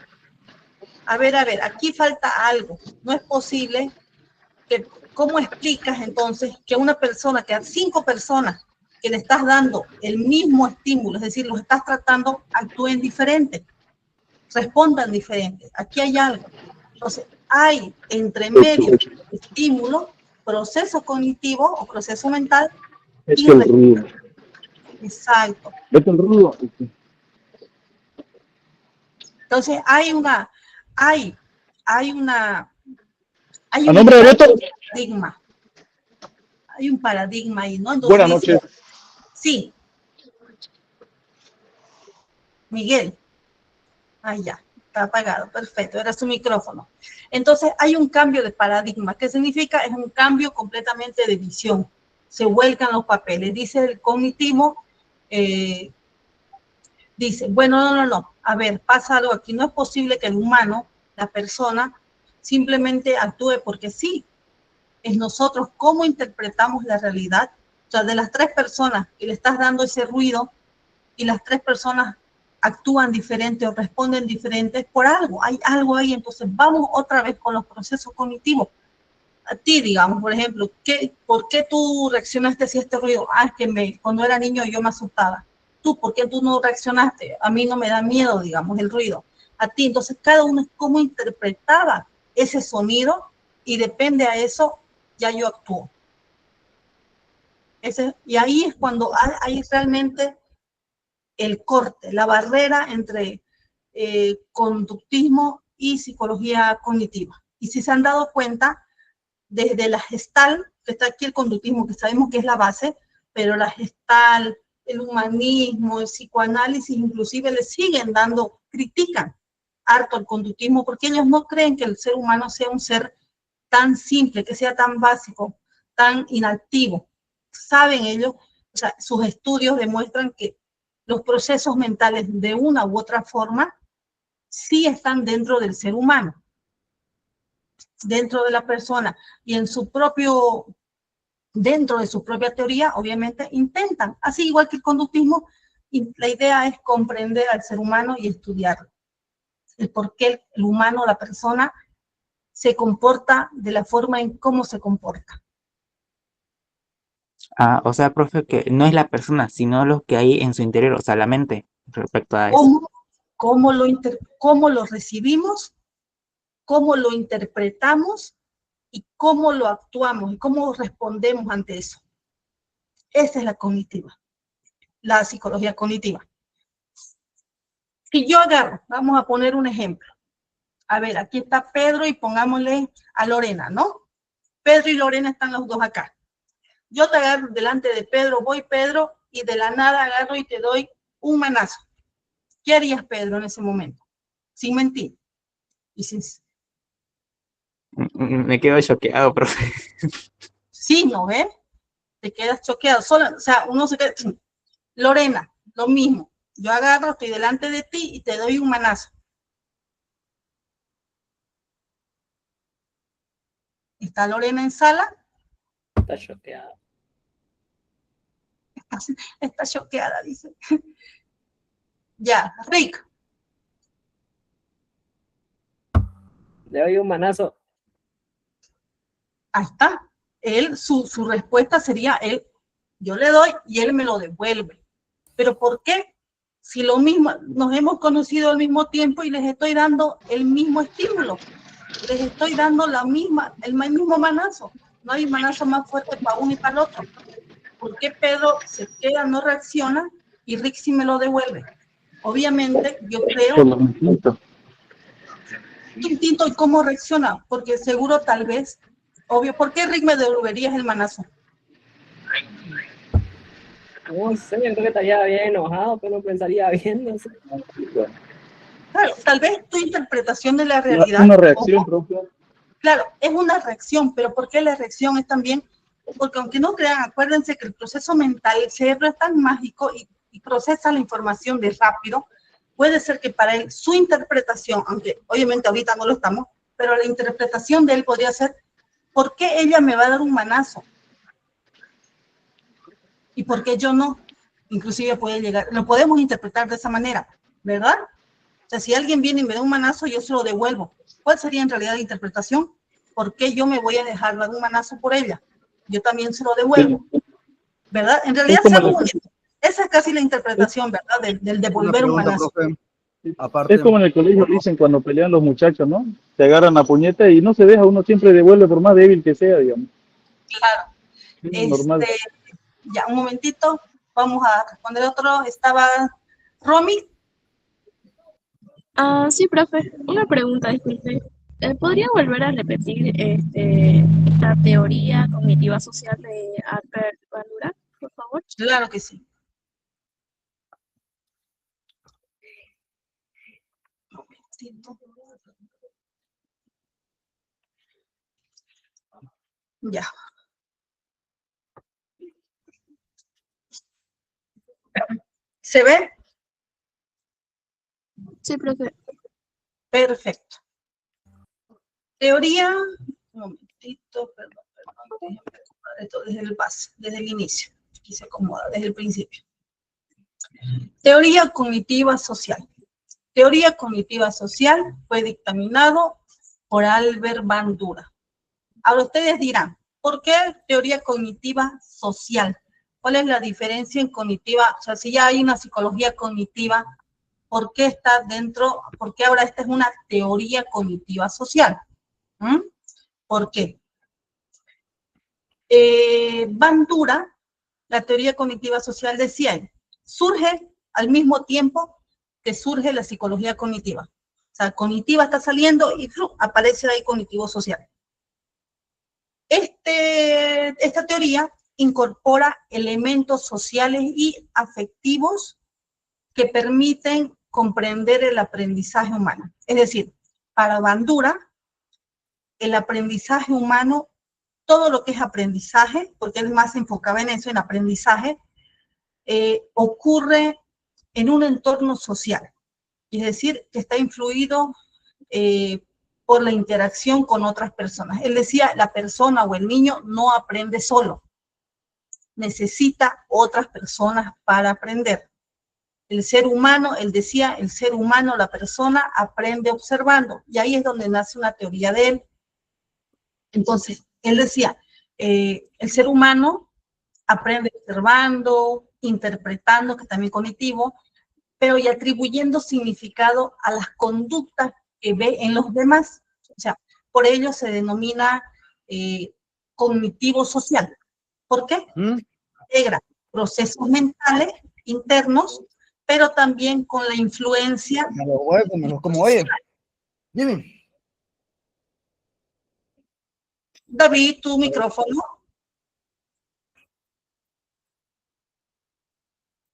a ver, aquí falta algo. No es posible que, ¿cómo explicas entonces que una persona, que a 5 personas que le estás dando el mismo estímulo, es decir, los estás tratando, actúen diferente, respondan diferente? Aquí hay algo. Entonces, hay entre medio estímulo, proceso cognitivo o proceso mental y el ruido. exacto. Es el ruido. Entonces, hay un A nombre de Beto. paradigma. Hay un paradigma ahí, ¿no? Entonces Buenas dice, noches. sí, Miguel. Ah, ya, está apagado, perfecto, era su micrófono. Entonces, hay un cambio de paradigma. ¿Qué significa? Es un cambio completamente de visión. Se vuelcan los papeles. Dice el cognitivo, dice, bueno, no. A ver, pasa algo aquí. No es posible que el humano, la persona, simplemente actúe porque sí. Es nosotros cómo interpretamos la realidad. O sea, de las 3 personas que le estás dando ese ruido y las 3 personas actúan diferente o responden diferentes por algo, hay algo ahí. Entonces vamos otra vez con los procesos cognitivos. A ti, digamos, por ejemplo, ¿por qué tú reaccionaste a este ruido? Ah, es que cuando era niño yo me asustaba. Tú, ¿por qué tú no reaccionaste? A mí no me da miedo, digamos, el ruido. A ti, entonces cada uno es cómo interpretaba ese sonido y depende a eso, ya yo actúo. Y ahí es cuando hay realmente el corte, la barrera entre conductismo y psicología cognitiva. Y si se han dado cuenta, desde la Gestalt, que está aquí el conductismo, que sabemos que es la base, pero la Gestalt, el humanismo, el psicoanálisis, inclusive le siguen critican harto el conductismo, porque ellos no creen que el ser humano sea un ser tan simple, que sea tan básico, tan inactivo. Saben ellos, o sea, sus estudios demuestran que los procesos mentales de una u otra forma sí están dentro del ser humano, dentro de la persona, y dentro de su propia teoría, obviamente intentan, así igual que el conductismo, y la idea es comprender al ser humano y estudiarlo, el por qué el humano, la persona, se comporta de la forma en cómo se comporta. Ah, o sea, profe, que no es la persona, sino lo que hay en su interior, o sea, la mente, respecto a eso. Cómo lo recibimos, cómo lo interpretamos y cómo lo actuamos y cómo respondemos ante eso. Esa es la cognitiva, la psicología cognitiva. Si yo agarro, vamos a poner un ejemplo. A ver, aquí está Pedro y pongámosle a Lorena, ¿no? Pedro y Lorena están los dos acá. Yo te agarro delante de Pedro, voy Pedro, y de la nada agarro y te doy un manazo. ¿Qué harías, Pedro, en ese momento? Sin mentir. Y sin... Me quedo choqueado, profe. Sí, ¿no ves? Te quedas choqueado. O sea, uno se queda... Lorena, lo mismo. Yo agarro, estoy delante de ti y te doy un manazo. ¿Está Lorena en sala? Está choqueada. Está choqueada, dice. Ya, Rick. Le doy un manazo. Ahí está. Él, su respuesta sería, yo le doy y él me lo devuelve. ¿Pero por qué? Si lo mismo, nos hemos conocido al mismo tiempo y les estoy dando el mismo estímulo. Les estoy dando el mismo manazo. No hay manazo más fuerte para uno y para el otro. ¿Por qué Pedro se queda, no reacciona y Rick sí me lo devuelve? Obviamente, yo creo... Por lo instinto. Instinto y cómo reacciona, porque seguro tal vez, obvio, ¿por qué Rick me devolverías el manazo? No sé, creo que estaría bien enojado, pero pensaría bien, no sé. Claro, tal vez tu interpretación de la realidad... Una reacción propia. Claro, es una reacción, pero ¿por qué la reacción es también? Porque aunque no crean, acuérdense que el proceso mental, el cerebro es tan mágico y procesa la información de rápido. Puede ser que para él su interpretación, aunque obviamente ahorita no lo estamos, pero la interpretación de él podría ser, ¿por qué ella me va a dar un manazo? ¿Y por qué yo no? Inclusive puede llegar, lo podemos interpretar de esa manera, ¿verdad? O sea, si alguien viene y me da un manazo, yo se lo devuelvo. ¿Cuál sería en realidad la interpretación? ¿Por qué yo me voy a dejar dar un manazo por ella? Yo también se lo devuelvo, ¿verdad? En realidad, esa es casi la interpretación, ¿verdad? Del devolver un manazo. Profe. Aparte, Es como en el colegio dicen cuando pelean los muchachos, ¿no? Se agarran la puñeta y no se deja, uno siempre devuelve por más débil que sea, digamos. Claro. Normal. Ya, un momentito, vamos a responder otro. Estaba Romy. Sí, profe. Una pregunta, disculpe. ¿Podría volver a repetir la teoría cognitiva social de Albert Bandura, por favor? Claro que sí. Ya. ¿Se ve? Sí, profe. Perfecto. Teoría, un momentito, perdón, déjenme acomodar esto desde el inicio. Aquí se acomoda, desde el principio. Teoría cognitiva social. Teoría cognitiva social fue dictaminado por Albert Bandura. Ahora ustedes dirán, ¿por qué teoría cognitiva social? ¿Cuál es la diferencia en cognitiva? O sea, si ya hay una psicología cognitiva, ¿por qué está dentro? ¿Por qué ahora esta es una teoría cognitiva social? ¿Por qué? Bandura, la teoría cognitiva social decía, surge al mismo tiempo que surge la psicología cognitiva. O sea, cognitiva está saliendo y aparece ahí cognitivo social. Esta teoría incorpora elementos sociales y afectivos que permiten comprender el aprendizaje humano. Es decir, para Bandura, el aprendizaje humano, todo lo que es aprendizaje, porque él más se enfocaba en eso, en aprendizaje, ocurre en un entorno social. Es decir, que está influido por la interacción con otras personas. Él decía, la persona o el niño no aprende solo. Necesita otras personas para aprender. El ser humano, él decía, el ser humano, la persona, aprende observando. Y ahí es donde nace una teoría de él. Entonces, él decía, el ser humano aprende observando, interpretando, que también cognitivo, pero y atribuyendo significado a las conductas que ve en los demás. O sea, por ello se denomina cognitivo social. ¿Por qué? Integra procesos mentales internos, pero también con la influencia. Como oye. Dime. David, tu micrófono.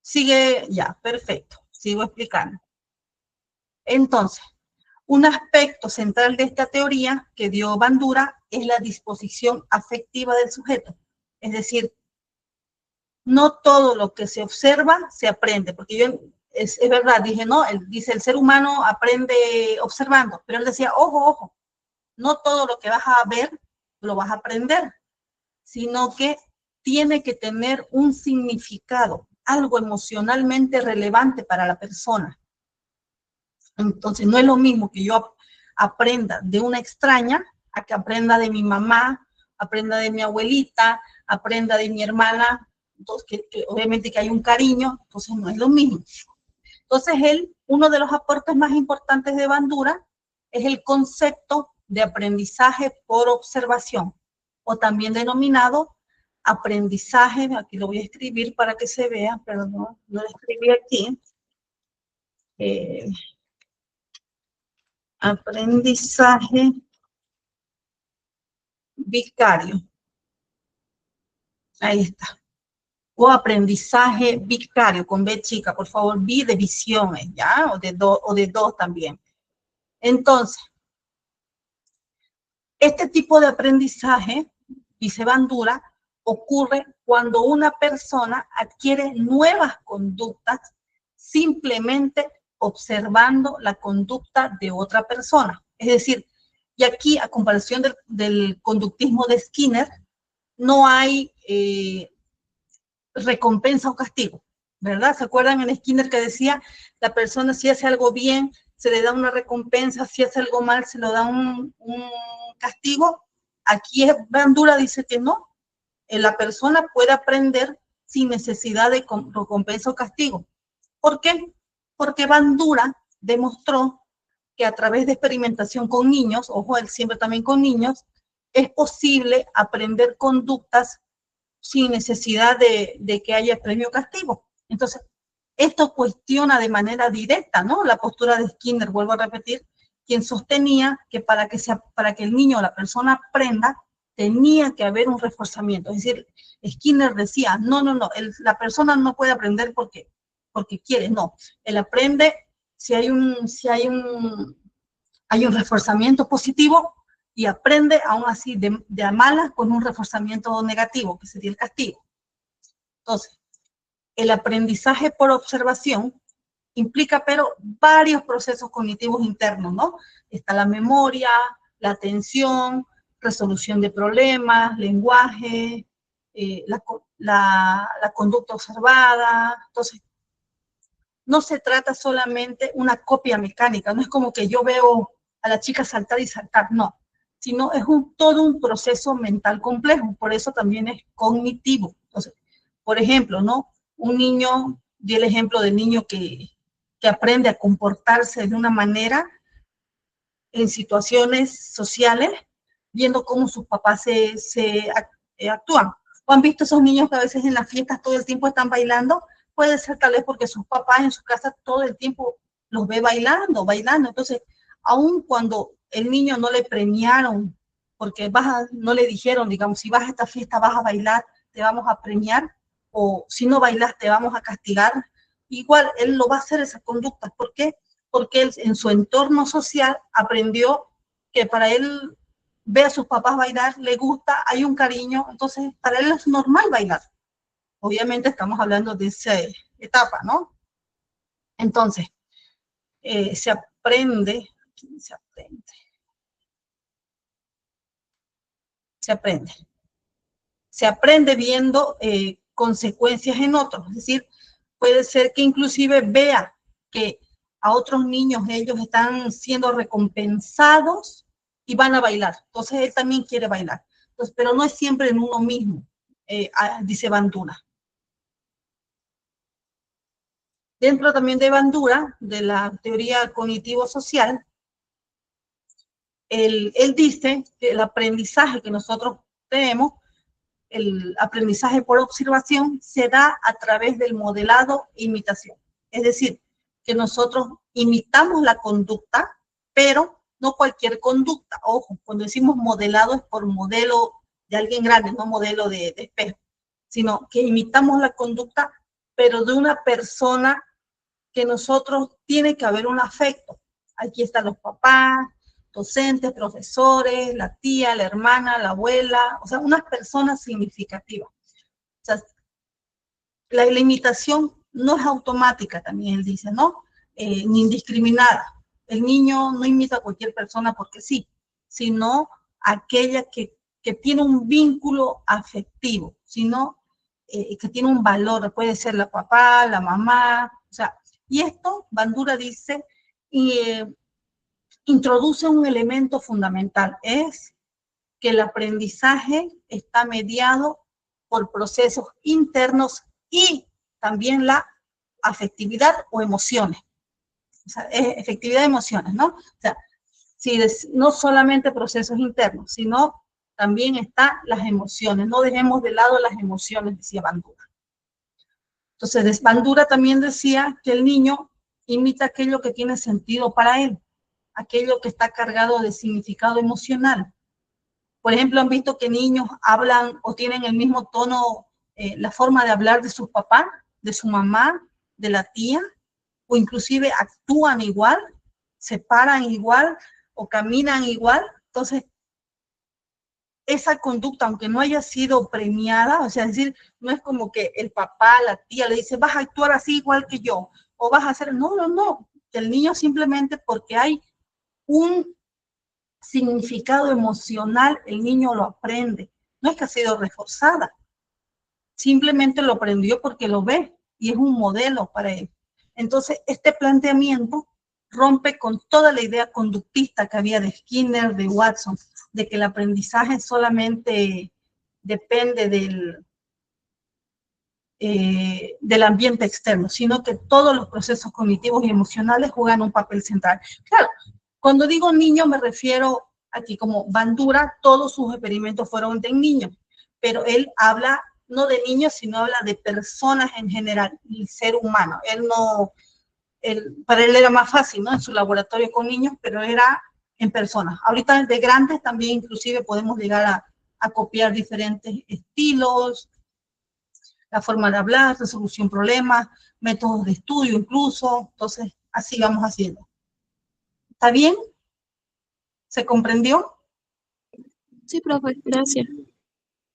Sigue, ya, perfecto. Sigo explicando. Entonces, un aspecto central de esta teoría que dio Bandura es la disposición afectiva del sujeto. Es decir, no todo lo que se observa se aprende, porque yo, es verdad, dije, no, él dice, el ser humano aprende observando, pero él decía, ojo, ojo, no todo lo que vas a ver lo vas a aprender, sino que tiene que tener un significado, algo emocionalmente relevante para la persona. Entonces, no es lo mismo que yo aprenda de una extraña a que aprenda de mi mamá, aprenda de mi abuelita, aprenda de mi hermana, entonces, que obviamente que hay un cariño, entonces no es lo mismo. Entonces, uno de los aportes más importantes de Bandura es el concepto de aprendizaje por observación, o también denominado aprendizaje, aquí lo voy a escribir para que se vea, pero no lo escribí aquí, aprendizaje vicario, ahí está, o aprendizaje vicario, con B chica, por favor, B de visiones, ¿ya? O de dos también. Entonces, este tipo de aprendizaje, dice Bandura, ocurre cuando una persona adquiere nuevas conductas simplemente observando la conducta de otra persona. Es decir, y aquí, a comparación del conductismo de Skinner, no hay recompensa o castigo, ¿verdad? ¿Se acuerdan en Skinner que decía, la persona si hace algo bien, se le da una recompensa, si hace algo mal, se le da un castigo? Aquí Bandura dice que no, la persona puede aprender sin necesidad de recompensa o castigo. ¿Por qué? Porque Bandura demostró que a través de experimentación con niños, ojo, él siempre también con niños, es posible aprender conductas sin necesidad de que haya premio o castigo. Entonces, esto cuestiona de manera directa, ¿no?, la postura de Skinner, vuelvo a repetir, quien sostenía que para que el niño o la persona aprenda, tenía que haber un reforzamiento. Es decir, Skinner decía, no, la persona no puede aprender porque quiere, no. Él aprende si hay un reforzamiento positivo, y aprende aún así de a malas con un reforzamiento negativo, que sería el castigo. Entonces, el aprendizaje por observación implica, pero, varios procesos cognitivos internos, ¿no? Está la memoria, la atención, resolución de problemas, lenguaje, la conducta observada. Entonces, no se trata solamente una copia mecánica, no es como que yo veo a la chica saltar y saltar, no, sino es todo un proceso mental complejo, por eso también es cognitivo. Entonces, por ejemplo, ¿no?, un niño, di el ejemplo del niño que aprende a comportarse de una manera en situaciones sociales, viendo cómo sus papás actúan. ¿O han visto esos niños que a veces en las fiestas todo el tiempo están bailando? Puede ser tal vez porque sus papás en su casa todo el tiempo los ve bailando. Entonces, aun cuando el niño no le premiaron, porque no le dijeron, digamos, si vas a esta fiesta vas a bailar, te vamos a premiar, o si no bailas te vamos a castigar, igual él lo va a hacer esa conducta. ¿Por qué? Porque él en su entorno social aprendió que para él ve a sus papás bailar, le gusta, hay un cariño, entonces para él es normal bailar. Obviamente estamos hablando de esa etapa, ¿no? Entonces, se aprende viendo consecuencias en otros. Es decir, puede ser que inclusive vea que a otros niños ellos están siendo recompensados y van a bailar. Entonces él también quiere bailar. Entonces, pero no es siempre en uno mismo, dice Bandura. Dentro también de Bandura, de la teoría cognitivo-social, él dice que el aprendizaje que nosotros tenemos, el aprendizaje por observación, se da a través del modelado e imitación. Es decir, que nosotros imitamos la conducta, pero no cualquier conducta. Ojo, cuando decimos modelado es por modelo de alguien grande, no modelo de espejo, sino que imitamos la conducta, pero de una persona que nosotros tiene que haber un afecto. Aquí están los papás, docentes, profesores, la tía, la hermana, la abuela, o sea, unas personas significativas. O sea, la imitación no es automática, también él dice, ¿no? Ni indiscriminada. El niño no imita a cualquier persona porque sí, sino aquella que tiene un vínculo afectivo, sino que tiene un valor, puede ser la papá, la mamá, o sea, y esto, Bandura dice, introduce un elemento fundamental, es que el aprendizaje está mediado por procesos internos y también la afectividad o emociones. O sea, efectividad de emociones, ¿no? O sea, no solamente procesos internos, sino también están las emociones. No dejemos de lado las emociones, decía Bandura. Entonces, Bandura también decía que el niño imita aquello que tiene sentido para él, aquello que está cargado de significado emocional. Por ejemplo, han visto que niños hablan o tienen el mismo tono, la forma de hablar de sus papás, de su mamá, de la tía, o inclusive actúan igual, se paran igual o caminan igual. Entonces, esa conducta, aunque no haya sido premiada, o sea, es decir, no es como que el papá, la tía le dice, vas a actuar así igual que yo, o vas a hacer, no, el niño simplemente porque hay un significado emocional, el niño lo aprende, no es que ha sido reforzada, simplemente lo aprendió porque lo ve y es un modelo para él. Entonces, este planteamiento rompe con toda la idea conductista que había de Skinner, de Watson, de que el aprendizaje solamente depende del ambiente externo, sino que todos los procesos cognitivos y emocionales juegan un papel central. Claro, cuando digo niño me refiero aquí como Bandura, todos sus experimentos fueron de niños, pero él habla no de niños, sino habla de personas en general, el ser humano. Para él era más fácil, ¿no? En su laboratorio con niños, pero era en personas. Ahorita de grandes también inclusive podemos llegar a copiar diferentes estilos, la forma de hablar, resolución de problemas, métodos de estudio incluso. Entonces, así vamos haciendo. ¿Está bien? ¿Se comprendió? Sí, profe, gracias.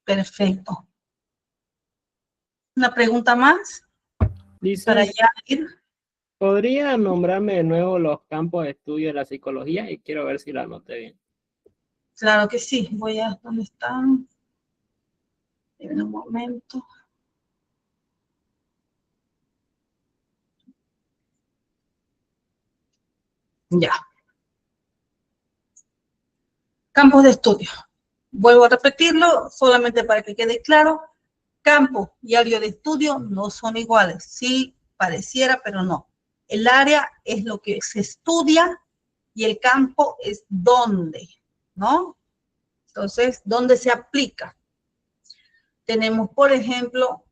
Perfecto. ¿Una pregunta más? Dice, Para ya ir. ¿podría nombrarme de nuevo los campos de estudio de la psicología? Y quiero ver si la anoté bien. Claro que sí. Voy a... ¿Dónde están? En un momento. Ya. Campos de estudio. Vuelvo a repetirlo, solamente para que quede claro. Campo y área de estudio no son iguales. Sí, pareciera, pero no. El área es lo que se estudia y el campo es dónde, ¿no? Entonces, ¿dónde se aplica? Tenemos, por ejemplo,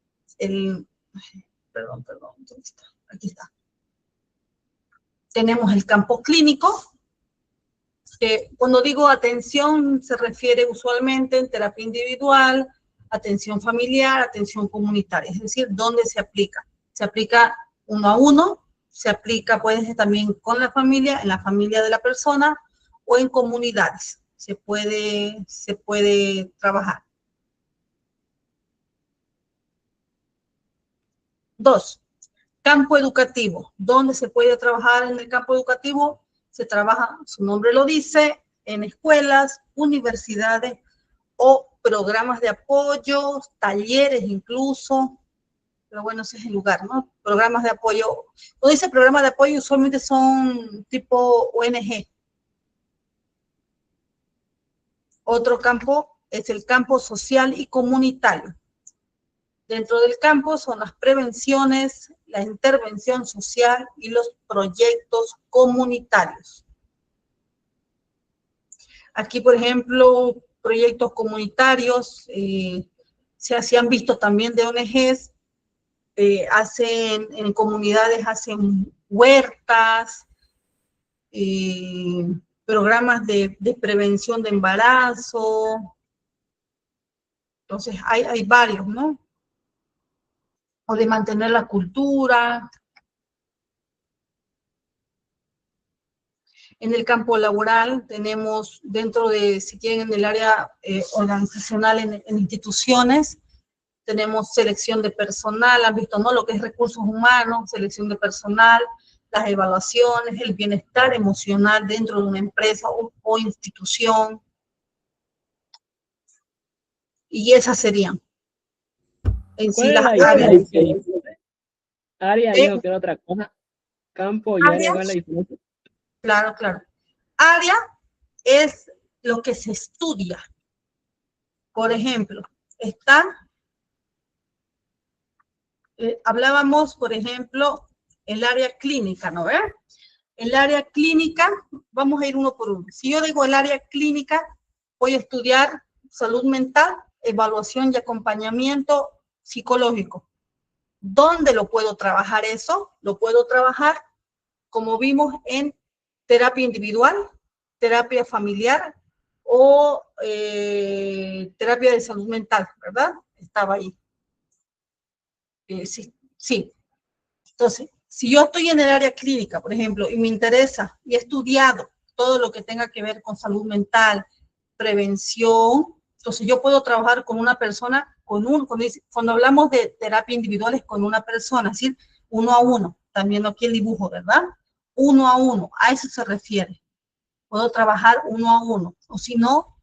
perdón, ¿dónde está? Aquí está. Tenemos el campo clínico, que cuando digo atención se refiere usualmente en terapia individual, atención familiar, atención comunitaria, es decir, ¿dónde se aplica? Se aplica uno a uno, se aplica puede ser también con la familia, en la familia de la persona o en comunidades, se puede trabajar. 2, campo educativo. ¿Dónde se puede trabajar en el campo educativo? Se trabaja, su nombre lo dice, en escuelas, universidades o programas de apoyo, talleres incluso, pero bueno, ese es el lugar, ¿no? Programas de apoyo. Cuando dice programas de apoyo, usualmente son tipo ONG. Otro campo es el campo social y comunitario. Dentro del campo son las prevenciones, la intervención social y los proyectos comunitarios. Aquí, por ejemplo, proyectos comunitarios, se han visto también de ONGs, en comunidades hacen huertas, programas de prevención de embarazo. Entonces, hay varios, ¿no? O de mantener la cultura. En el campo laboral tenemos dentro de, si quieren, en el área organizacional en instituciones, tenemos selección de personal, han visto, ¿no? Lo que es recursos humanos, selección de personal, las evaluaciones, el bienestar emocional dentro de una empresa o institución. Y esas serían. en sí ¿Cuál es las la áreas. diferencia? Disculpe? Área Eh, dijo que era otra cosa. Campo y área, ¿cuál es la áreas, diferencia? claro, claro. Área es lo que se estudia. Por ejemplo, hablábamos, por ejemplo, el área clínica, ¿no ve? El área clínica, vamos a ir uno por uno. Si yo digo el área clínica, voy a estudiar salud mental, evaluación y acompañamiento psicológico. ¿Dónde lo puedo trabajar eso? Lo puedo trabajar, como vimos, en terapia individual, terapia familiar o terapia de salud mental, ¿verdad? Estaba ahí. Sí, sí. Entonces, si yo estoy en el área clínica, por ejemplo, y me interesa y he estudiado todo lo que tenga que ver con salud mental, prevención, entonces yo puedo trabajar con una persona, cuando hablamos de terapia individual es con una persona, es decir, uno a uno, también aquí el dibujo, ¿verdad? Uno a uno, a eso se refiere. Puedo trabajar uno a uno, o si no,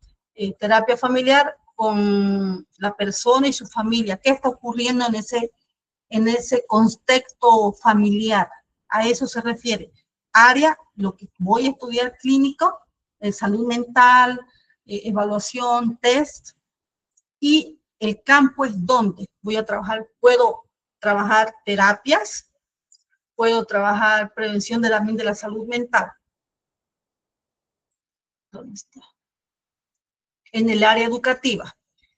terapia familiar con la persona y su familia. ¿Qué está ocurriendo en ese contexto familiar? A eso se refiere. Área, lo que voy a estudiar clínico, salud mental, evaluación, test, y el campo es donde voy a trabajar. Puedo trabajar terapias, puedo trabajar prevención de la salud mental. ¿Dónde está? En el área educativa.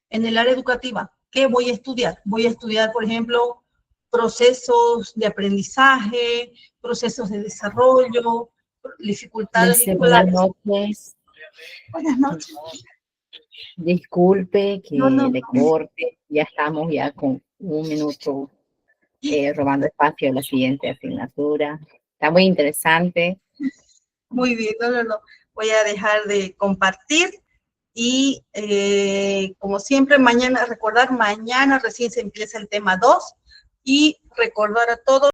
En el área educativa, ¿qué voy a estudiar? Voy a estudiar, por ejemplo, procesos de aprendizaje, procesos de desarrollo, dificultades Buenas escolares. noches. Buenas noches. Disculpe que No, no, le corte. Ya estamos ya con un minuto robando espacio a la siguiente asignatura. Está muy interesante. muy bien, no. Voy a dejar de compartir y como siempre, mañana recién se empieza el tema 2 y recordar a todos